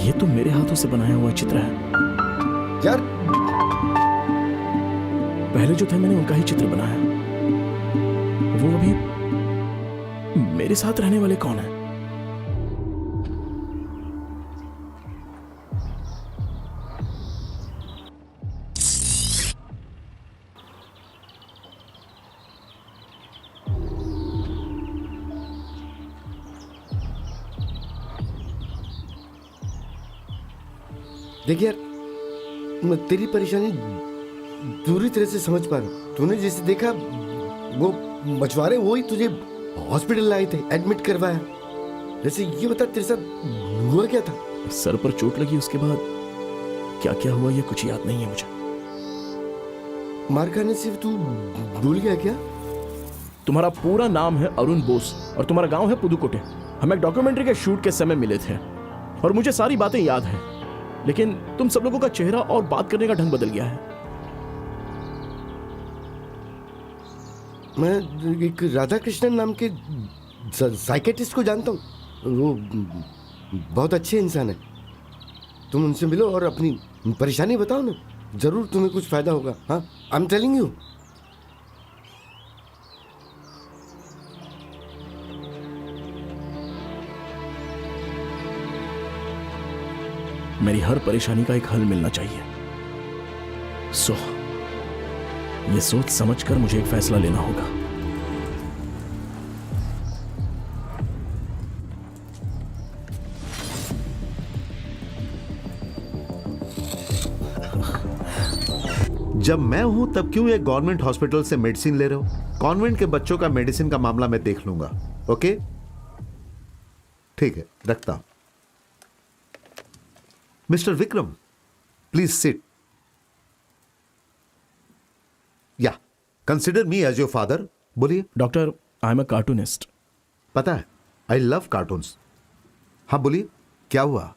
ये तो मेरे हाथों से बनाया हुआ चित्र है। यार पहले जो थे मैंने उनका ही चित्र बनाया। वो अभी मेरे साथ रहने वाले कौन है? देख यार, मैं तेरी परेशानी पूरी तरह से समझ पा रहा हूँ। तूने जैसे देखा वो मछुआरे वो ही तुझे हॉस्पिटल लाए थे, एडमिट करवाया। जैसे ये बता तेरे साथ हुआ क्या था? सर पर चोट लगी, उसके बाद क्या क्या हुआ ये कुछ याद नहीं है मुझे। मार खाने से तू भूल गया क्या? तुम्हारा पूरा नाम है अरुण बोस और तुम्हारा गांव है पुदुकोटे। हम एक डॉक्यूमेंट्री के शूट के समय मिले थे और मुझे सारी बातें याद हैं, लेकिन तुम सब लोगों का चेहरा और बात करने का ढंग बदल गया है। मैं एक राधा कृष्णन नाम के साइकेट्रिस्ट को जानता हूँ। वो बहुत अच्छे इंसान है। तुम उनसे मिलो और अपनी परेशानी बताओ ना, जरूर तुम्हें कुछ फायदा होगा। हाँ, आई एम टेलिंग यू। मेरी हर परेशानी का एक हल मिलना चाहिए। ये सोच समझकर मुझे एक फैसला लेना होगा। जब मैं हूं तब क्यों एक गवर्नमेंट हॉस्पिटल से मेडिसिन ले रहे हो? कॉन्वेंट के बच्चों का मेडिसिन का मामला मैं देख लूंगा। ओके, ठीक है, रखता हूं। Mister Vikram, please sit. या consider me as your father. बोलिए। Doctor, I am a cartoonist. पता है, आई लव कार्टून्स। हाँ बोलिए, क्या हुआ?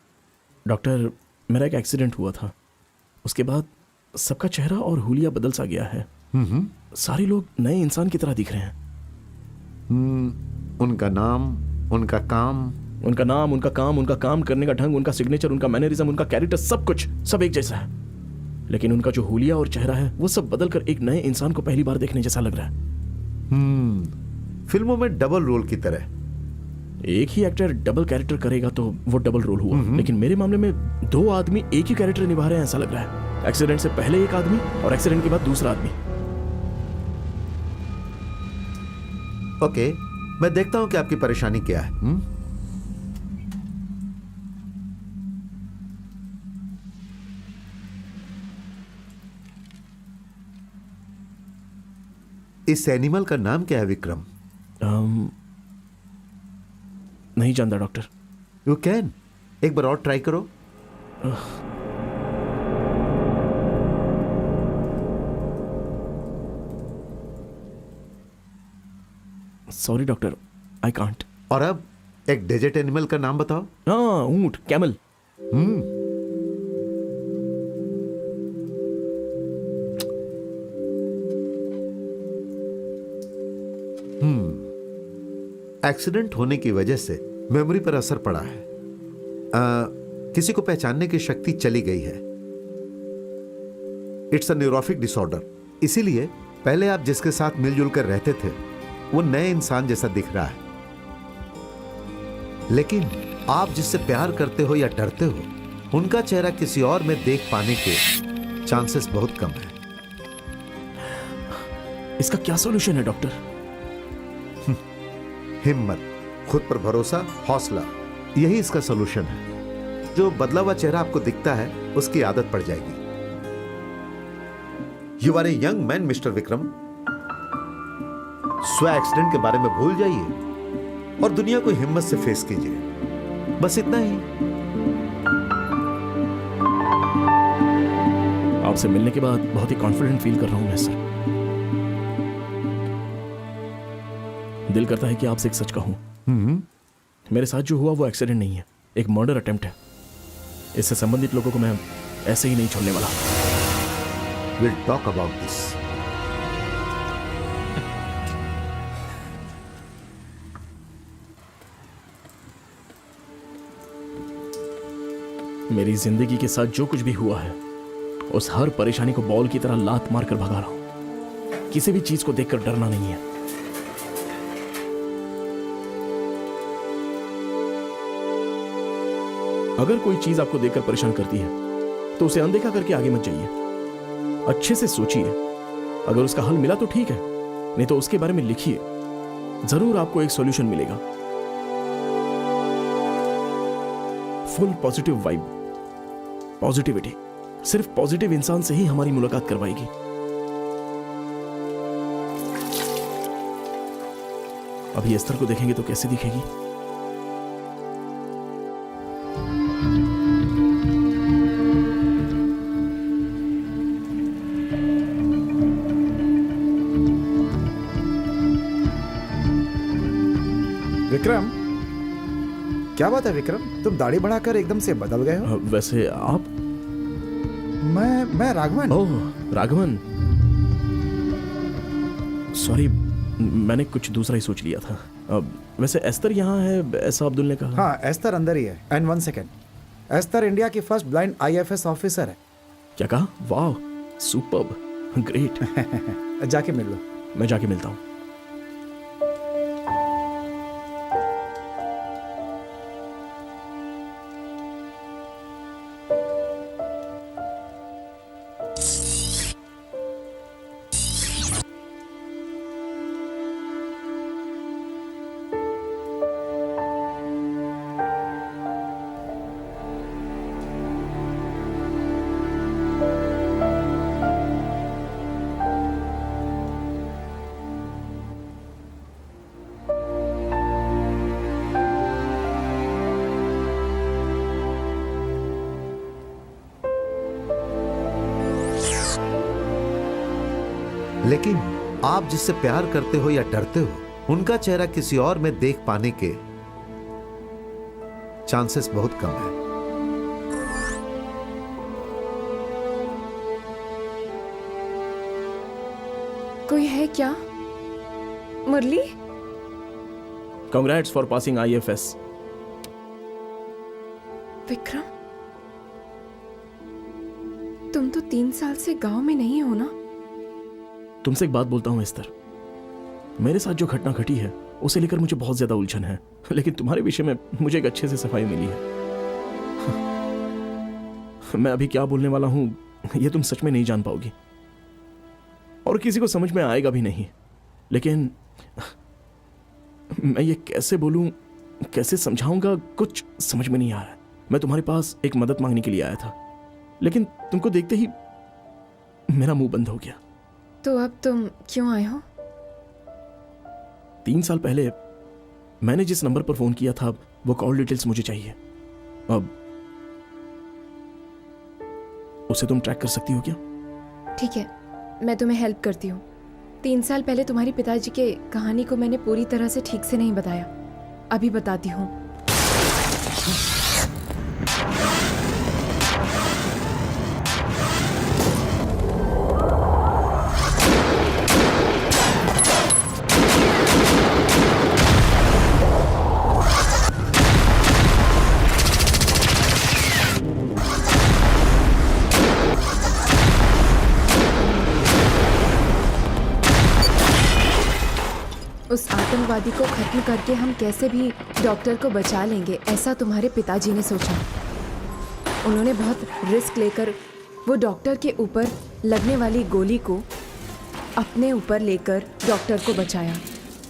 डॉक्टर, मेरा एक एक्सीडेंट हुआ था। उसके बाद सबका चेहरा और हुलिया बदल सा गया है। सारे लोग नए इंसान की तरह दिख रहे हैं। उनका नाम, उनका काम, उनका नाम, उनका काम, उनका काम करने का ढंग, उनका सिग्नेचर, उनका मैनरिज्म, उनका कैरेक्टर, सब कुछ सब एक जैसा है। लेकिन उनका जो हुलिया और चेहरा है वो सब बदलकर एक नए इंसान को पहली बार देखने जैसा लग रहा है। फिल्मों में डबल रोल की तरह। एक ही एक्टर डबल कैरेक्टर करेगा तो वो डबल रोल हुआ, लेकिन मेरे मामले में दो आदमी एक ही कैरेक्टर निभा रहे हैं ऐसा लग रहा है। एक्सीडेंट से पहले एक आदमी और एक्सीडेंट के बाद दूसरा आदमी। ओके, मैं देखता हूं कि आपकी परेशानी क्या है। इस एनिमल का नाम क्या है विक्रम? नहीं जानता डॉक्टर। यू कैन एक बार और ट्राई करो। Sorry doctor, I can't. और अब एक डेजर्ट एनिमल का नाम बताओ। हाँ, ऊंट, कैमल। एक्सीडेंट होने की वजह से मेमोरी पर असर पड़ा है। किसी को पहचानने की शक्ति चली गई है। It's a neurotic disorder. इसीलिए पहले आप जिसके साथ मिलजुल कर रहते थे वो नए इंसान जैसा दिख रहा है, लेकिन आप जिससे प्यार करते हो या डरते हो उनका चेहरा किसी और में देख पाने के चांसेस बहुत कम है। इसका क्या सॉल्यूशन है डॉक्टर? हिम्मत, खुद पर भरोसा, हौसला, यही इसका सॉल्यूशन है। जो बदला हुआ चेहरा आपको दिखता है उसकी आदत पड़ जाएगी। You are a young man mister Vikram. स्व एक्सीडेंट के बारे में भूल जाइए और दुनिया को हिम्मत से फेस कीजिए, बस इतना ही। आपसे मिलने के बाद बहुत ही कॉन्फिडेंट फील कर रहा हूं मैं सर। दिल करता है कि आपसे एक सच कहूं। मेरे साथ जो हुआ वो एक्सीडेंट नहीं है, एक मर्डर अटेम्प्ट है। इससे संबंधित लोगों को मैं ऐसे ही नहीं छोड़ने वाला। Will talk about this. मेरी जिंदगी के साथ जो कुछ भी हुआ है, उस हर परेशानी को बॉल की तरह लात मारकर भगा रहा हूं। किसी भी चीज को देखकर डरना नहीं है। अगर कोई चीज आपको देखकर परेशान करती है तो उसे अनदेखा करके आगे मत जाइए। अच्छे से सोचिए, अगर उसका हल मिला तो ठीक है, नहीं तो उसके बारे में लिखिए। जरूर आपको एक सॉल्यूशन मिलेगा। Full positive vibe, positivity. सिर्फ पॉजिटिव इंसान से ही हमारी मुलाकात करवाएगी। अभी एस्तर को देखेंगे तो कैसे दिखेगी? विक्रम, क्या बात है विक्रम, तुम दाढ़ी बढ़ाकर एकदम से बदल गए हो? वैसे आप? मैं राघवन। ओह, राघवन। सॉरी, मैंने कुछ दूसरा ही सोच लिया था। वैसे एस्तर यहाँ है, ऐसा अब्दुल ने कहा। हाँ, एस्तर अंदर ही है। एंड 1 सेकेंड, एस्तर इंडिया की फर्स्ट ब्लाइंड IFS ऑफिसर है। क्या कहा? वाह, सुपर्ब, ग्रेट। जाके मिल लो। मैं जाके मिलता हूँ। लेकिन आप जिससे प्यार करते हो या डरते हो, उनका चेहरा किसी और में देख पाने के चांसेस बहुत कम है। कोई है क्या? Murali? Congrats for passing IFS। Vikram, तुम तो 3 साल से गांव में नहीं हो ना? तुमसे एक बात बोलता हूं एस्तर, मेरे साथ जो घटना घटी है उसे लेकर मुझे बहुत ज्यादा उलझन है, लेकिन तुम्हारे विषय में मुझे एक अच्छे से सफाई मिली है। मैं अभी क्या बोलने वाला हूं यह तुम सच में नहीं जान पाओगी और किसी को समझ में आएगा भी नहीं, लेकिन मैं ये कैसे बोलूं, कैसे समझाऊंगा, कुछ समझ में नहीं आ रहा है। मैं तुम्हारे पास एक मदद मांगने के लिए आया था, लेकिन तुमको देखते ही मेरा मुंह बंद हो गया। तो अब तुम क्यों आए हो? 3 साल पहले मैंने जिस नंबर पर फोन किया था वो कॉल डिटेल्स मुझे चाहिए। अब उसे तुम ट्रैक कर सकती हो क्या? ठीक है, मैं तुम्हें हेल्प करती हूँ। 3 साल पहले तुम्हारे पिताजी के कहानी को मैंने पूरी तरह से ठीक से नहीं बताया, अभी बताती हूँ। उस आतंकवादी को खत्म करके हम कैसे भी डॉक्टर को बचा लेंगे, ऐसा तुम्हारे पिताजी ने सोचा। उन्होंने बहुत रिस्क लेकर वो डॉक्टर के ऊपर लगने वाली गोली को अपने ऊपर लेकर डॉक्टर को बचाया।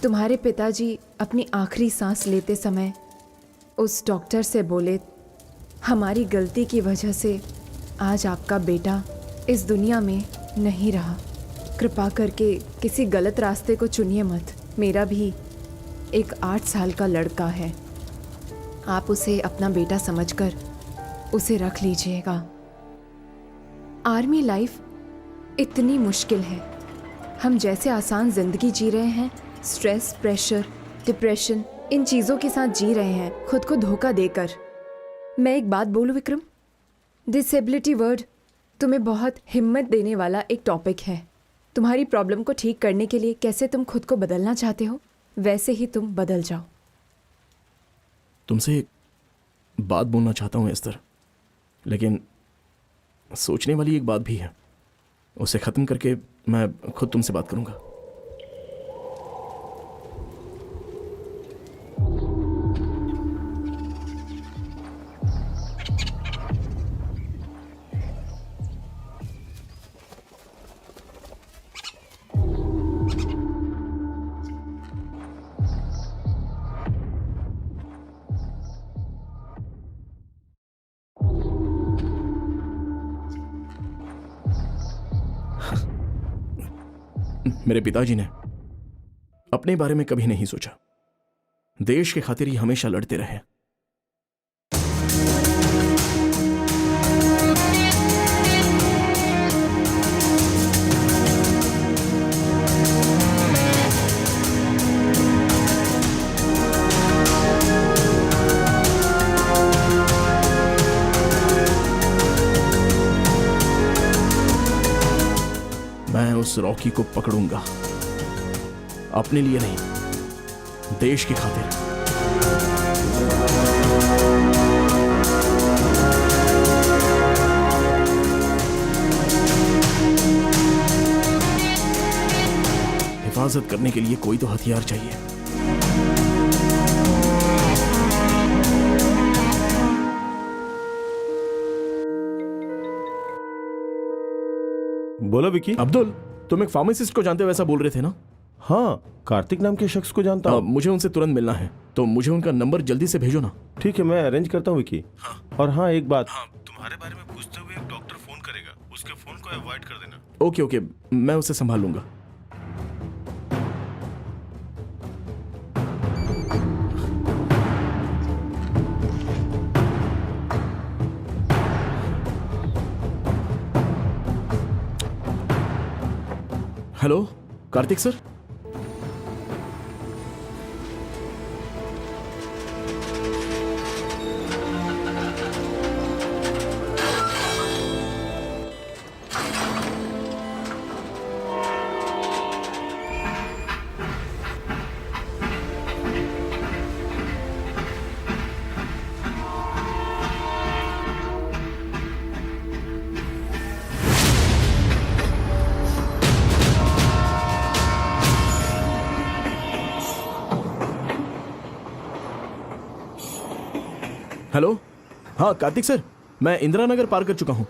तुम्हारे पिताजी अपनी आखिरी सांस लेते समय उस डॉक्टर से बोले, हमारी गलती की वजह से आज आपका बेटा इस दुनिया में नहीं रहा। कृपा करके किसी गलत रास्ते को चुनिए मत। मेरा भी एक 8 साल का लड़का है, आप उसे अपना बेटा समझकर उसे रख लीजिएगा। आर्मी लाइफ इतनी मुश्किल है। हम जैसे आसान जिंदगी जी रहे हैं, स्ट्रेस, प्रेशर, डिप्रेशन, इन चीज़ों के साथ जी रहे हैं, खुद को धोखा देकर। मैं एक बात बोलूं विक्रम, डिसेबिलिटी वर्ड तुम्हें बहुत हिम्मत देने वाला एक टॉपिक है। तुम्हारी प्रॉब्लम को ठीक करने के लिए कैसे तुम खुद को बदलना चाहते हो, वैसे ही तुम बदल जाओ। तुमसे एक बात बोलना चाहता हूं एस्तर। लेकिन सोचने वाली एक बात भी है, उसे ख़त्म करके मैं खुद तुमसे बात करूंगा। मेरे पिताजी ने अपने बारे में कभी नहीं सोचा। देश के खातिर ही हमेशा लड़ते रहे। मैं उस रॉकी को पकड़ूंगा, अपने लिए नहीं, देश की खातिर। हिफाजत करने के लिए कोई तो हथियार चाहिए। बोलो विकी। अब्दुल, तुम एक फार्मासिस्ट को जानते हो वैसा बोल रहे थे ना? हाँ, कार्तिक नाम के शख्स को जानता हूँ। मुझे उनसे तुरंत मिलना है, तो मुझे उनका नंबर जल्दी से भेजो ना। ठीक है, मैं अरेंज करता हूँ विकी। और हाँ, एक बात, तुम्हारे बारे में पूछते हुए एक डॉक्टर फोन करेगा, उसके फोन को अवॉइड कर देना। ओके ओके, मैं उसे संभाल लूंगा। Hello Kartik sir. हेलो, हाँ कार्तिक सर, मैं इंदिरा नगर पार कर चुका हूँ।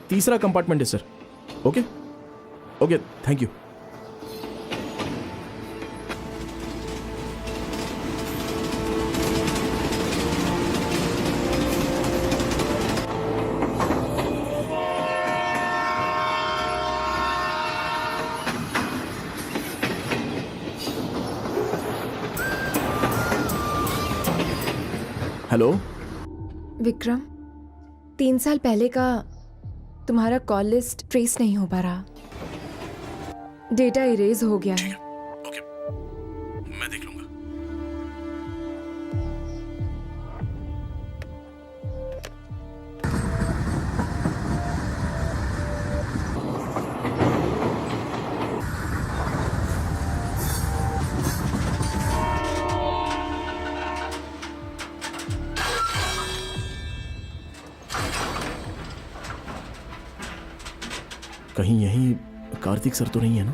तीसरा कंपार्टमेंट है sir. Okay okay, thank you. Hello Vikram, 3 साल पहले का तुम्हारा कॉल लिस्ट ट्रेस नहीं हो पा रहा। डेटा इरेज हो गया है। ओके, मैं देख लूंगा। कहीं यहीं कार्तिक सर तो नहीं है ना?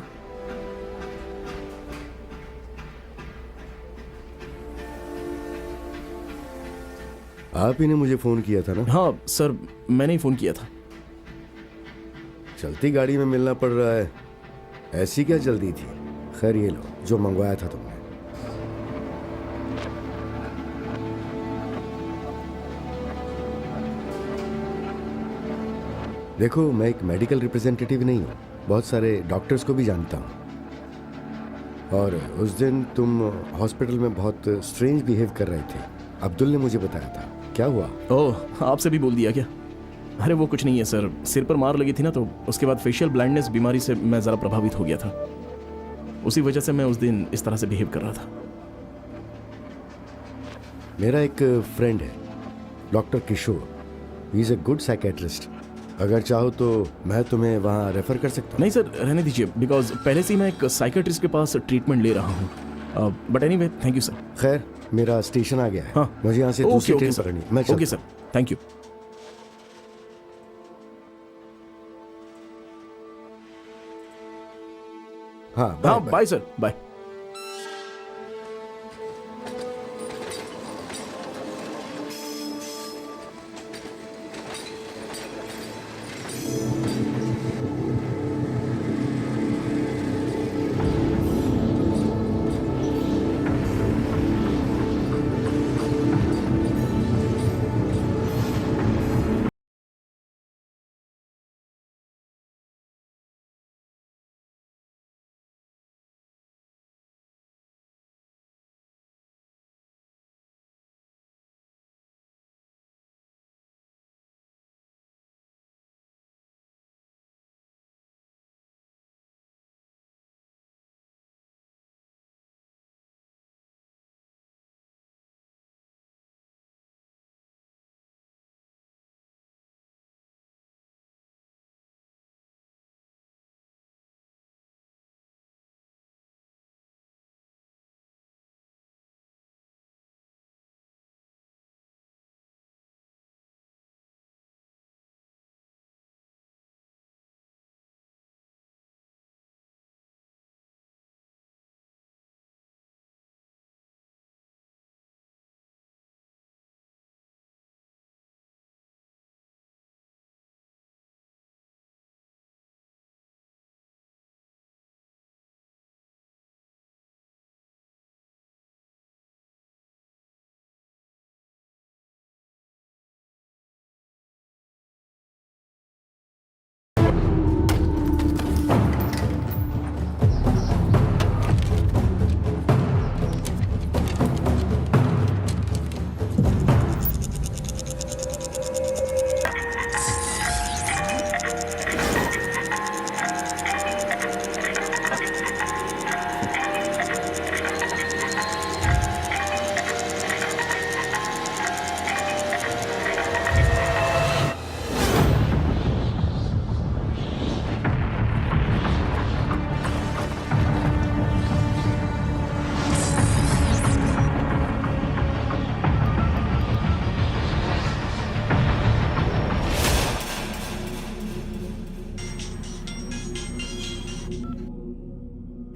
आप ही ने मुझे फोन किया था ना? हाँ सर, मैंने ही फोन किया था। चलती गाड़ी में मिलना पड़ रहा है, ऐसी क्या जल्दी थी? खैर ये लो जो मंगवाया था तुमने। देखो, मैं एक मेडिकल रिप्रेजेंटेटिव नहीं हूँ, बहुत सारे डॉक्टर्स को भी जानता हूँ। और उस दिन तुम हॉस्पिटल में बहुत स्ट्रेंज बिहेव कर रहे थे, अब्दुल ने मुझे बताया था। क्या हुआ? ओह, आपसे भी बोल दिया क्या? अरे वो कुछ नहीं है सर, सिर पर मार लगी थी ना, तो उसके बाद फेशियल ब्लाइंडनेस बीमारी से मैं ज़रा प्रभावित हो गया था। उसी वजह से मैं उस दिन इस तरह से बिहेव कर रहा था। मेरा एक फ्रेंड है doctor Kishore, he is a good psychiatrist. अगर चाहो तो मैं तुम्हें वहाँ रेफर कर सकता हूँ। नहीं सर, रहने दीजिए, बिकॉज पहले से ही मैं एक साइकेट्रिस्ट के पास ट्रीटमेंट ले रहा हूँ। But anyway, thank you sir. खैर, मेरा स्टेशन आ गया है। हाँ, मुझे यहाँ से दूसरी ट्रेन पकड़नी है। मैं ओके सर, थैंक यू। हाँ हाँ bye sir, bye.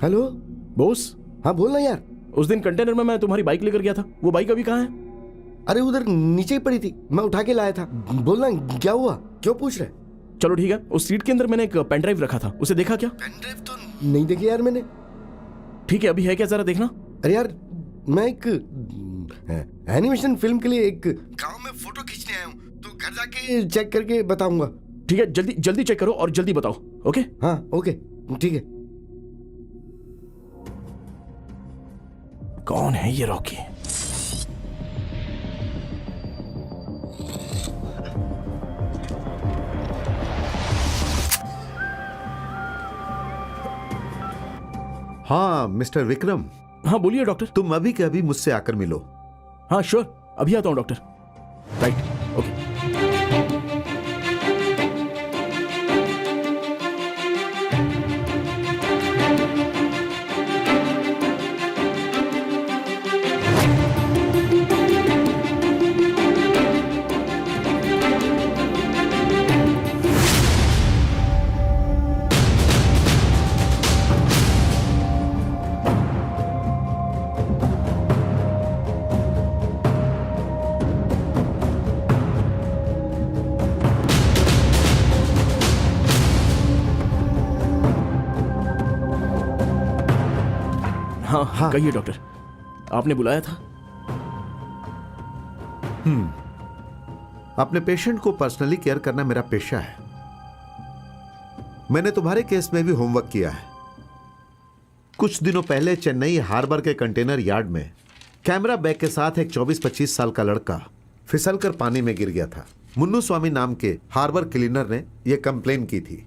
Hello. Boss, हाँ बोल ना यार। उस दिन कंटेनर में मैं तुम्हारी बाइक लेकर गया था, वो बाइक अभी कहाँ है? अरे उधर नीचे ही पड़ी थी, मैं उठा के लाया था। बोलना क्या हुआ, क्यों पूछ रहे? चलो ठीक है, उस सीट के अंदर मैंने एक पेन ड्राइव रखा था, उसे देखा क्या? पेन ड्राइव तो नहीं देखी यार मैंने। ठीक है, अभी है क्या, जरा देखना। अरे यार मैं एक एनिमेशन फिल्म के लिए एक गांव में फोटो खींचने आया हूँ, तो घर जाके चेक करके बताऊंगा। ठीक है, जल्दी जल्दी चेक करो और जल्दी बताओ। ओके? हाँ ओके ठीक है। कौन है ये रॉकी? हाँ मिस्टर विक्रम, हाँ बोलिए डॉक्टर। तुम अभी के अभी मुझसे आकर मिलो। हाँ श्योर, अभी आता हूँ डॉक्टर। Right, okay. हाँ कहिए डॉक्टर, आपने बुलाया था? अपने पेशेंट को पर्सनली केयर करना मेरा पेशा है। मैंने तुम्हारे केस में भी होमवर्क किया है। कुछ दिनों पहले चेन्नई हार्बर के कंटेनर यार्ड में कैमरा बैग के साथ एक 24-25 साल का लड़का फिसलकर पानी में गिर गया था। मुन्नू स्वामी नाम के हार्बर क्लीनर ने यह कंप्लेन की थी।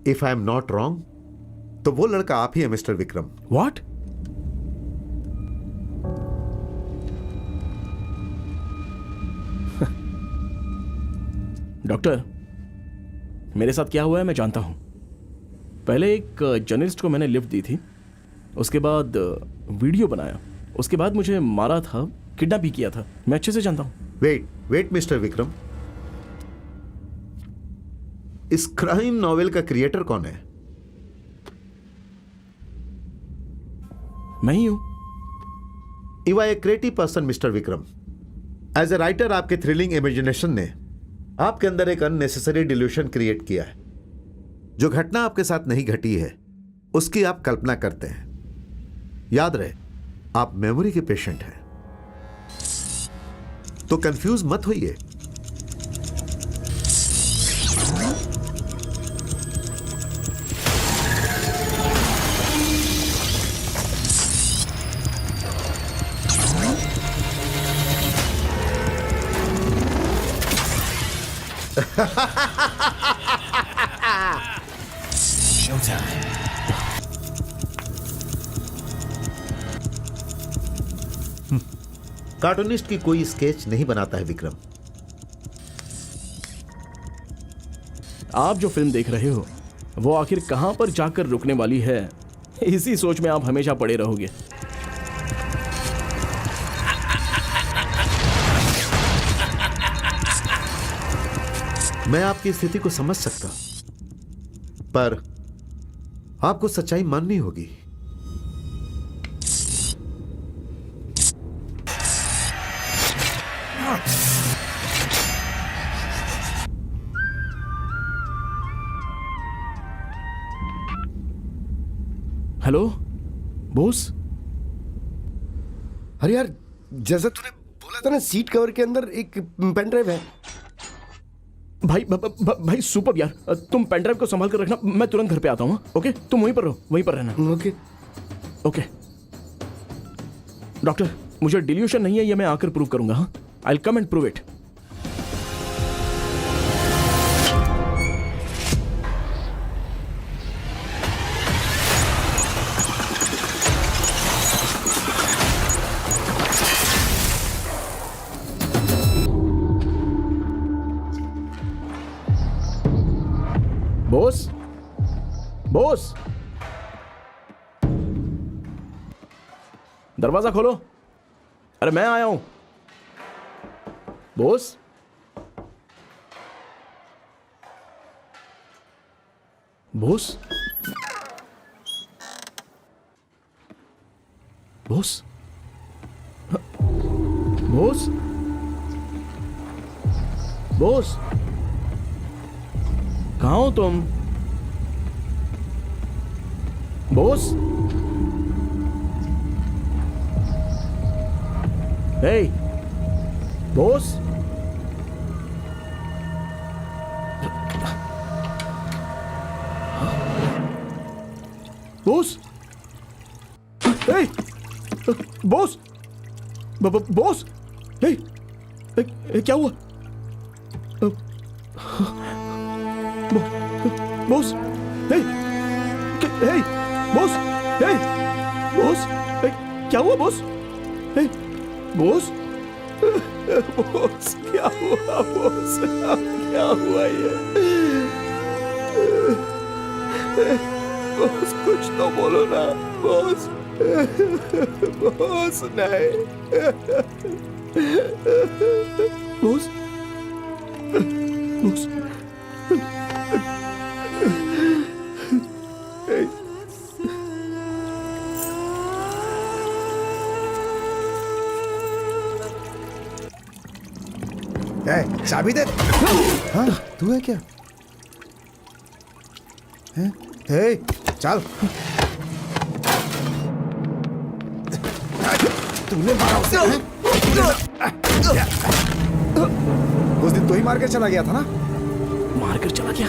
If I am not wrong, तो वो लड़का आप ही है मिस्टर विक्रम। व्हाट? डॉक्टर, मेरे साथ क्या हुआ है मैं जानता हूं। पहले एक जर्नलिस्ट को मैंने लिफ्ट दी थी, उसके बाद वीडियो बनाया, उसके बाद मुझे मारा था, किडनैप भी किया था। मैं अच्छे से जानता हूँ। वेट मिस्टर विक्रम, इस क्राइम नॉवेल का क्रिएटर कौन है? मैं ही हूं। You are a creative person mister Vikram. As a writer आपके थ्रिलिंग इमेजिनेशन ने आपके अंदर एक अननेसेसरी डिल्यूशन क्रिएट किया है। जो घटना आपके साथ नहीं घटी है उसकी आप कल्पना करते हैं। याद रहे, आप मेमोरी के पेशेंट हैं, तो कंफ्यूज मत होइए। कार्टूनिस्ट की कोई स्केच नहीं बनाता है विक्रम। आप जो फिल्म देख रहे हो वो आखिर कहां पर जाकर रुकने वाली है, इसी सोच में आप हमेशा पड़े रहोगे। मैं आपकी स्थिति को समझ सकता, पर आपको सच्चाई माननी होगी। Hello boss. अरे यार, जैसा तूने बोला था ना, सीट कवर के अंदर एक पेन ड्राइव है। भाई सुपर यार, तुम पेन ड्राइव को संभाल कर रखना, मैं तुरंत घर पे आता हूँ। ओके, तुम वहीं पर रहो, वहीं पर रहना। ओके ओके डॉक्टर, मुझे डिल्यूशन नहीं है, ये मैं आकर प्रूव करूंगा। हाँ, I will come and prove it. Boss, boss, दरवाजा खोलो। अरे मैं आया हूं boss. Boss, boss, boss, boss, कहाँ हो तुम? बॉस, हे बॉस, बॉस, हे बॉस, बॉस, हे क्या हुआ? बॉस, हे बॉस, हे बॉस, क्या हुआ बॉस? हे बॉस, बॉस क्या हुआ? बॉस क्या हुआ ये? बॉस कुछ तो बोलो ना बॉस। बॉस नहीं, बॉस, बॉस, चाबी दे। हाँ, तू है क्या? हे, चल। तूने मारा उसे? उस दिन तो ही मार के चला गया था ना? मार कर चला गया?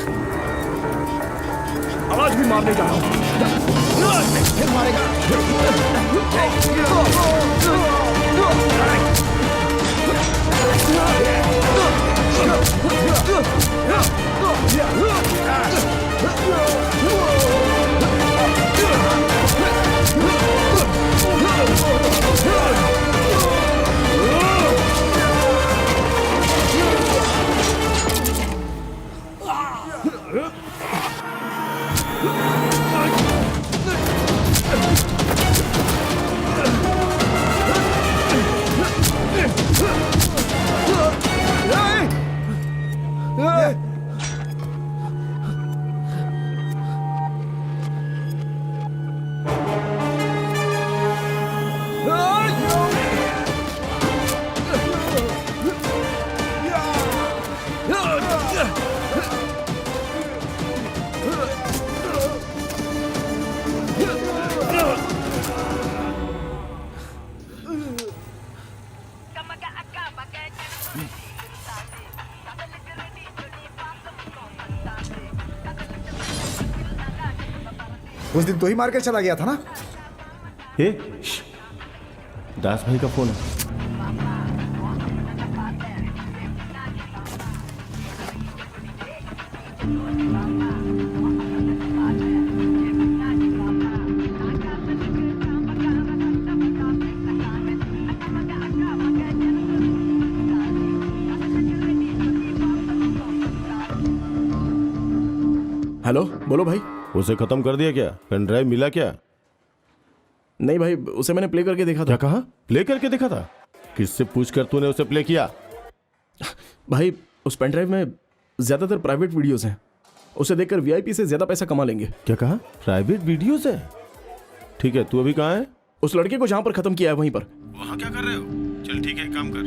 आज भी मारने जा रहा हूं। फिर मारेगा। Yeah. उस दिन तो ही मार के चला गया था ना। हे दास भाई का फोन है। हेलो, बोलो भाई। उसे खत्म कर दिया क्या? पेन ड्राइव मिला क्या? नहीं भाई, उसे मैंने प्ले करके देखा क्या था। कहा? प्ले करके देखा था? किससे पूछकर तूने उसे प्ले किया? भाई उस पेन ड्राइव में ज्यादातर प्राइवेट वीडियोस हैं, उसे देखकर वीआईपी से ज्यादा पैसा कमा लेंगे। क्या कहा? प्राइवेट वीडियोस है? ठीक है, तू अभी कहाँ है? उस लड़के को जहां पर खत्म किया है वहीं पर। वहाँ क्या कर रहे हो? चल ठीक है, काम कर।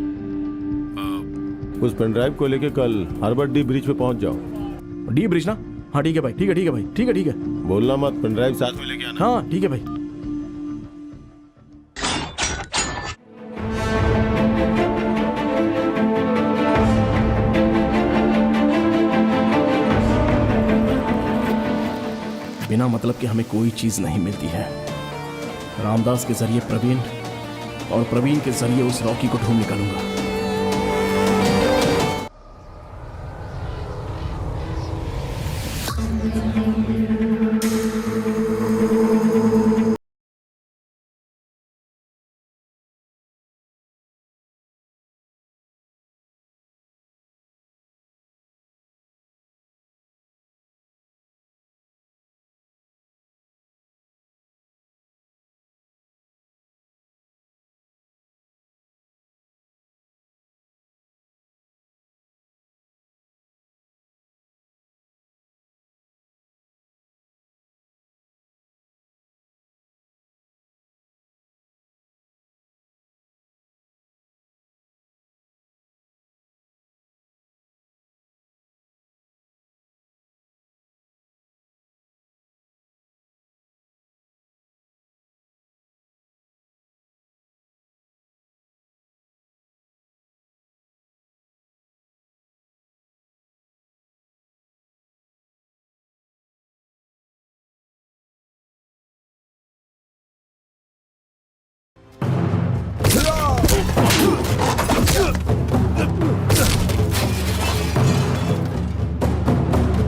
उस पेन ड्राइव को लेके कल हार्बर डी ब्रिज पे पहुंच जाओ। डी ब्रिज ना? हाँ ठीक है भाई, ठीक है भाई, ठीक है। बोलना मत, पेन ड्राइव साथ में लेके आना। हाँ ठीक है भाई। बिना मतलब के हमें कोई चीज नहीं मिलती है। रामदास के जरिए प्रवीण और प्रवीण के जरिए उस रॉकी को ढूंढ निकालूंगा।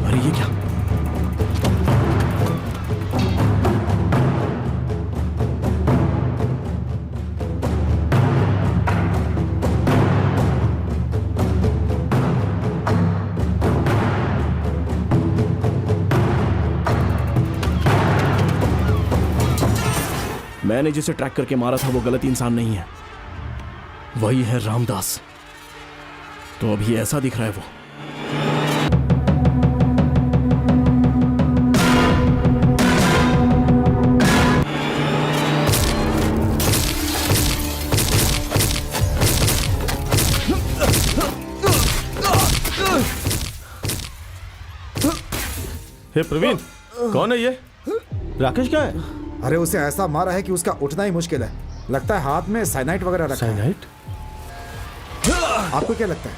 अरे ये क्या? मैंने जिसे ट्रैक करके मारा था वो गलत इंसान नहीं है, वही है रामदास। तो अभी ऐसा दिख रहा है वो। हे प्रवीण, कौन है ये? राकेश क्या है? अरे उसे ऐसा मारा है कि उसका उठना ही मुश्किल है। लगता है हाथ में साइनाइड वगैरह रखा है। साइनाइड? आपको क्या लगता है?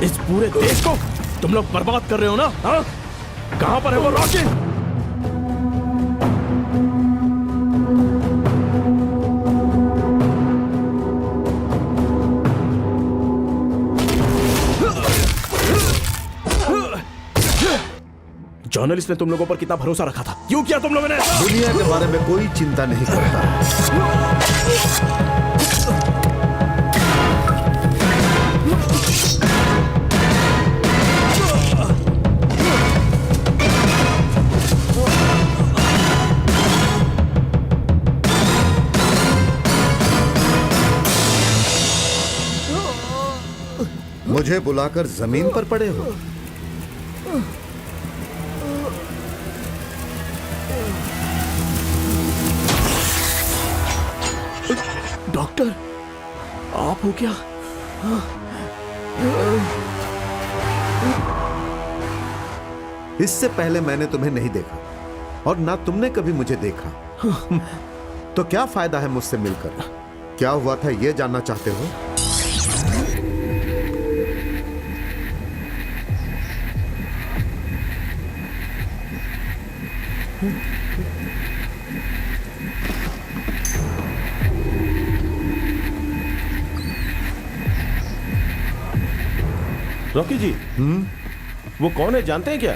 इस पूरे देश को तुम लोग बर्बाद कर रहे हो ना? हाँ? कहां पर है वो रॉकी? जर्नलिस्ट ने तुम लोगों पर कितना भरोसा रखा था, क्यों किया तुम लोगों ने ऐसा? दुनिया के बारे में कोई चिंता नहीं करता। मुझे बुलाकर जमीन पर पड़े हो? डॉक्टर, आप हो क्या? इससे पहले मैंने तुम्हें नहीं देखा और ना तुमने कभी मुझे देखा। तो क्या फायदा है मुझसे मिलकर? क्या हुआ था यह जानना चाहते हो? रॉकी जी, वो कौन है जानते हैं क्या?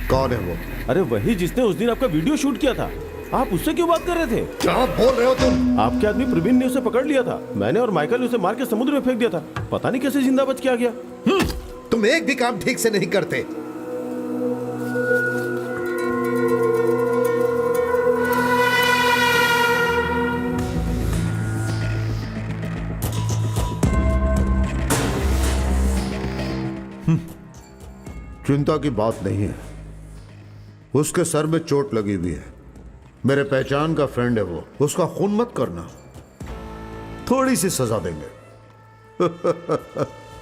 कौन है वो? अरे वही जिसने उस दिन आपका वीडियो शूट किया था। आप उससे क्यों बात कर रहे थे? क्या बोल रहे हो तुम? आपके आदमी प्रवीण ने उसे पकड़ लिया था। मैंने और माइकल ने उसे मार के समुद्र में फेंक दिया था। पता नहीं कैसे जिंदा बच के आ गया। तुम एक भी काम ठीक से नहीं करते। चिंता की बात नहीं है, उसके सर में चोट लगी हुई है। मेरे पहचान का फ्रेंड है वो, उसका खून मत करना, थोड़ी सी सजा देंगे।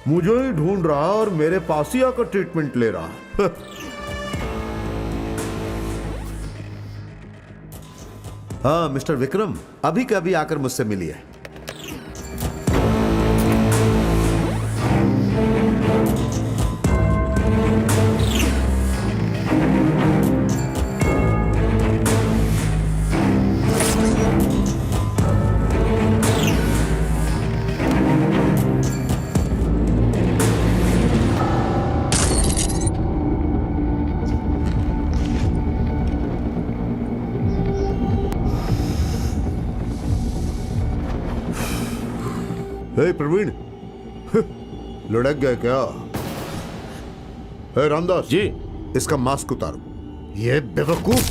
मुझे ही ढूंढ रहा और मेरे पास ही आकर ट्रीटमेंट ले रहा। हाँ मिस्टर विक्रम, अभी कभी आकर मुझसे मिलिए। हे प्रवीण, लुढ़क गए क्या? हे रामदास जी। इसका मास्क उतारो। ये बेवकूफ।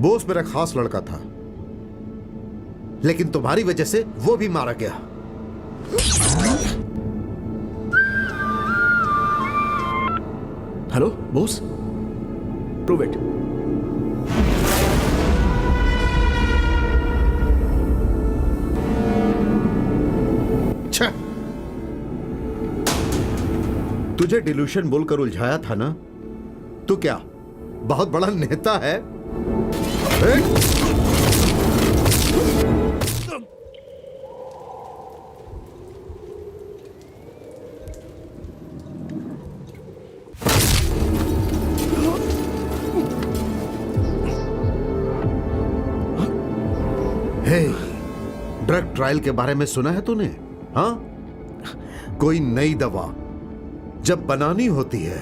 बोस मेरा खास लड़का था, लेकिन तुम्हारी वजह से वो भी मारा गया। Hello boss, prove it. छह, तुझे डिल्यूशन बोलकर उलझाया था ना? तू क्या बहुत बड़ा नेता है? ड्रग ट्रायल के बारे में सुना है तूने? हाँ, कोई नई दवा जब बनानी होती है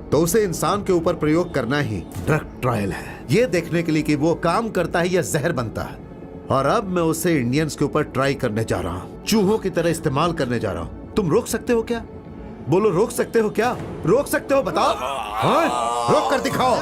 तो उसे इंसान के ऊपर प्रयोग करना ही ड्रग ट्रायल है, यह देखने के लिए कि वो काम करता है या जहर बनता है। और अब मैं उसे इंडियंस के ऊपर ट्राई करने जा रहा हूं, चूहों की तरह इस्तेमाल करने जा रहा हूं। तुम रोक सकते हो क्या? बोलो, रोक सकते हो क्या? रोक सकते हो? बताओ। हाँ? रोक कर दिखाओ।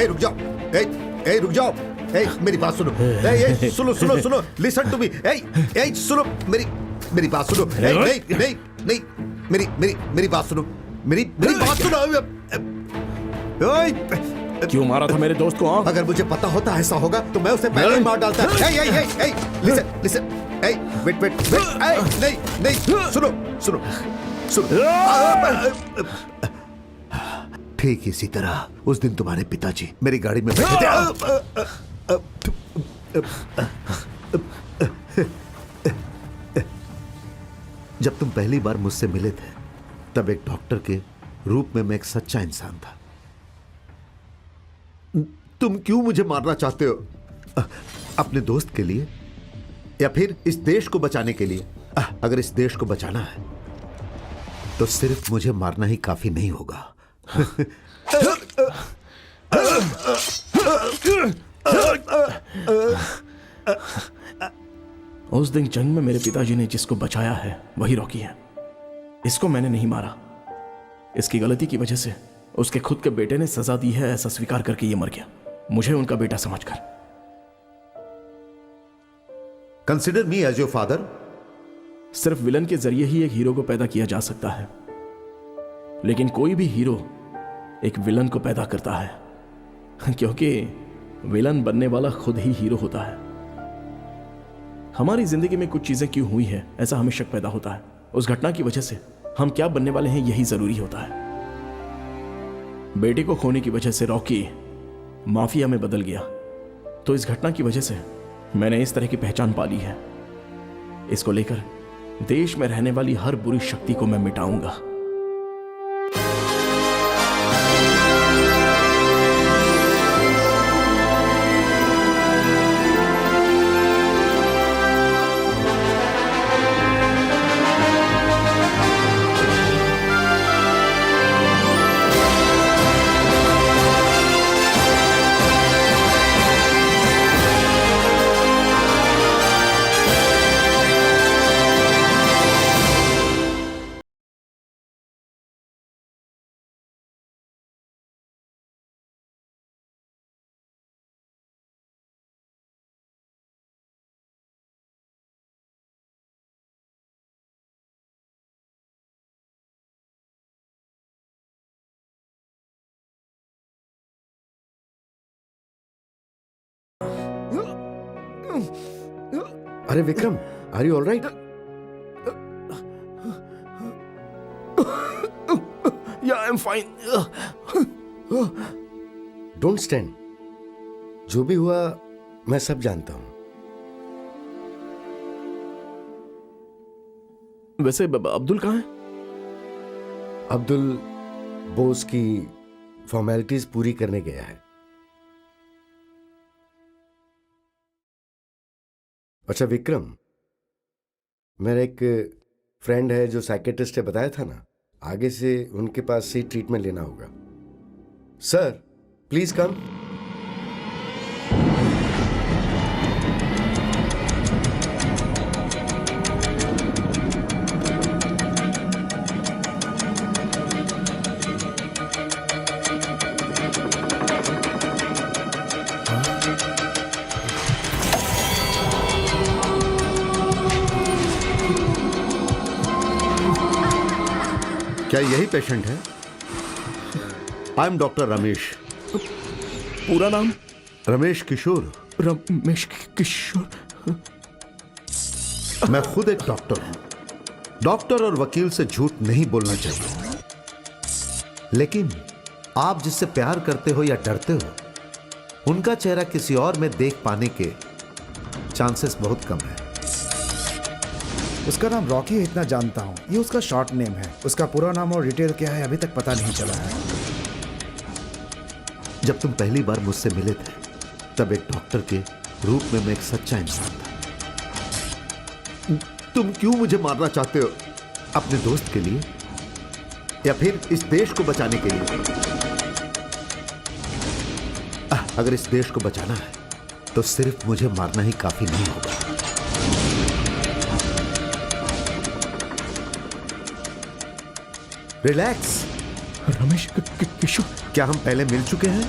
रुक जाओ। रुक जाओ। मेरी बात सुनो। सुनो सुनो सुनो, लिसन टू मी। सुनो मेरी बात सुनो। नहीं, मेरी बात सुनो। मेरी बात सुनो। क्यों मारा था मेरे दोस्त को? अगर मुझे पता होता ऐसा होगा तो मैं उसे पहले ही मार डालता। लिसन। वेट। नहीं, सुनो। ठीक इसी तरह उस दिन तुम्हारे पिताजी मेरी गाड़ी में बैठे थे। जब तुम पहली बार मुझसे मिले थे तब एक डॉक्टर के रूप में मैं एक सच्चा इंसान था। तुम क्यों मुझे मारना चाहते हो? अपने दोस्त के लिए या फिर इस देश को बचाने के लिए? अगर इस देश को बचाना है तो सिर्फ मुझे मारना ही काफी नहीं होगा। उस दिन जंग में मेरे पिताजी ने जिसको बचाया है वही रॉकी है। इसको मैंने नहीं मारा। इसकी गलती की वजह से उसके खुद के बेटे ने सजा दी है, ऐसा स्वीकार करके ये मर गया, मुझे उनका बेटा समझकर। Consider me as your father. सिर्फ विलन के जरिए ही एक हीरो को पैदा किया जा सकता है, लेकिन कोई भी हीरो एक विलन को पैदा करता है, क्योंकि विलन बनने वाला खुद ही हीरो होता है। हमारी जिंदगी में कुछ चीजें क्यों हुई है ऐसा हमें शक पैदा होता है। उस घटना की वजह से हम क्या बनने वाले हैं यही जरूरी होता है। बेटे को खोने की वजह से रॉकी माफिया में बदल गया, तो इस घटना की वजह से मैंने इस तरह की पहचान पाली है। इसको लेकर देश में रहने वाली हर बुरी शक्ति को मैं मिटाऊंगा। अरे Vikram, are you all right? Yeah I am fine. Don't stand. जो भी हुआ मैं सब जानता हूं। वैसे अब्दुल कहाँ है? अब्दुल बोस की फॉर्मेलिटीज पूरी करने गया है। अच्छा विक्रम, मेरा एक फ्रेंड है जो साइकेट्रिस्ट है, बताया था ना, आगे से उनके पास से ट्रीटमेंट लेना होगा। Sir please come. क्या यही पेशेंट है? I am doctor Ramesh. पूरा नाम? रमेश किशोर। रमेश किशोर। मैं खुद एक डॉक्टर हूं। डॉक्टर और वकील से झूठ नहीं बोलना चाहिए, लेकिन आप जिससे प्यार करते हो या डरते हो उनका चेहरा किसी और में देख पाने के चांसेस बहुत कम है। उसका नाम रॉकी है, इतना जानता हूँ। ये उसका शॉर्ट नेम है। उसका पूरा नाम और डिटेल क्या है अभी तक पता नहीं चला है। जब तुम पहली बार मुझसे मिले थे तब एक डॉक्टर के रूप में मैं एक सच्चा इंसान था। तुम क्यों मुझे मारना चाहते हो? अपने दोस्त के लिए या फिर इस देश को बचाने के लिए? अगर इस देश को बचाना है तो सिर्फ मुझे मारना ही काफी नहीं होगा। रिलैक्स, रमेश किशोर। क्या हम पहले मिल चुके हैं?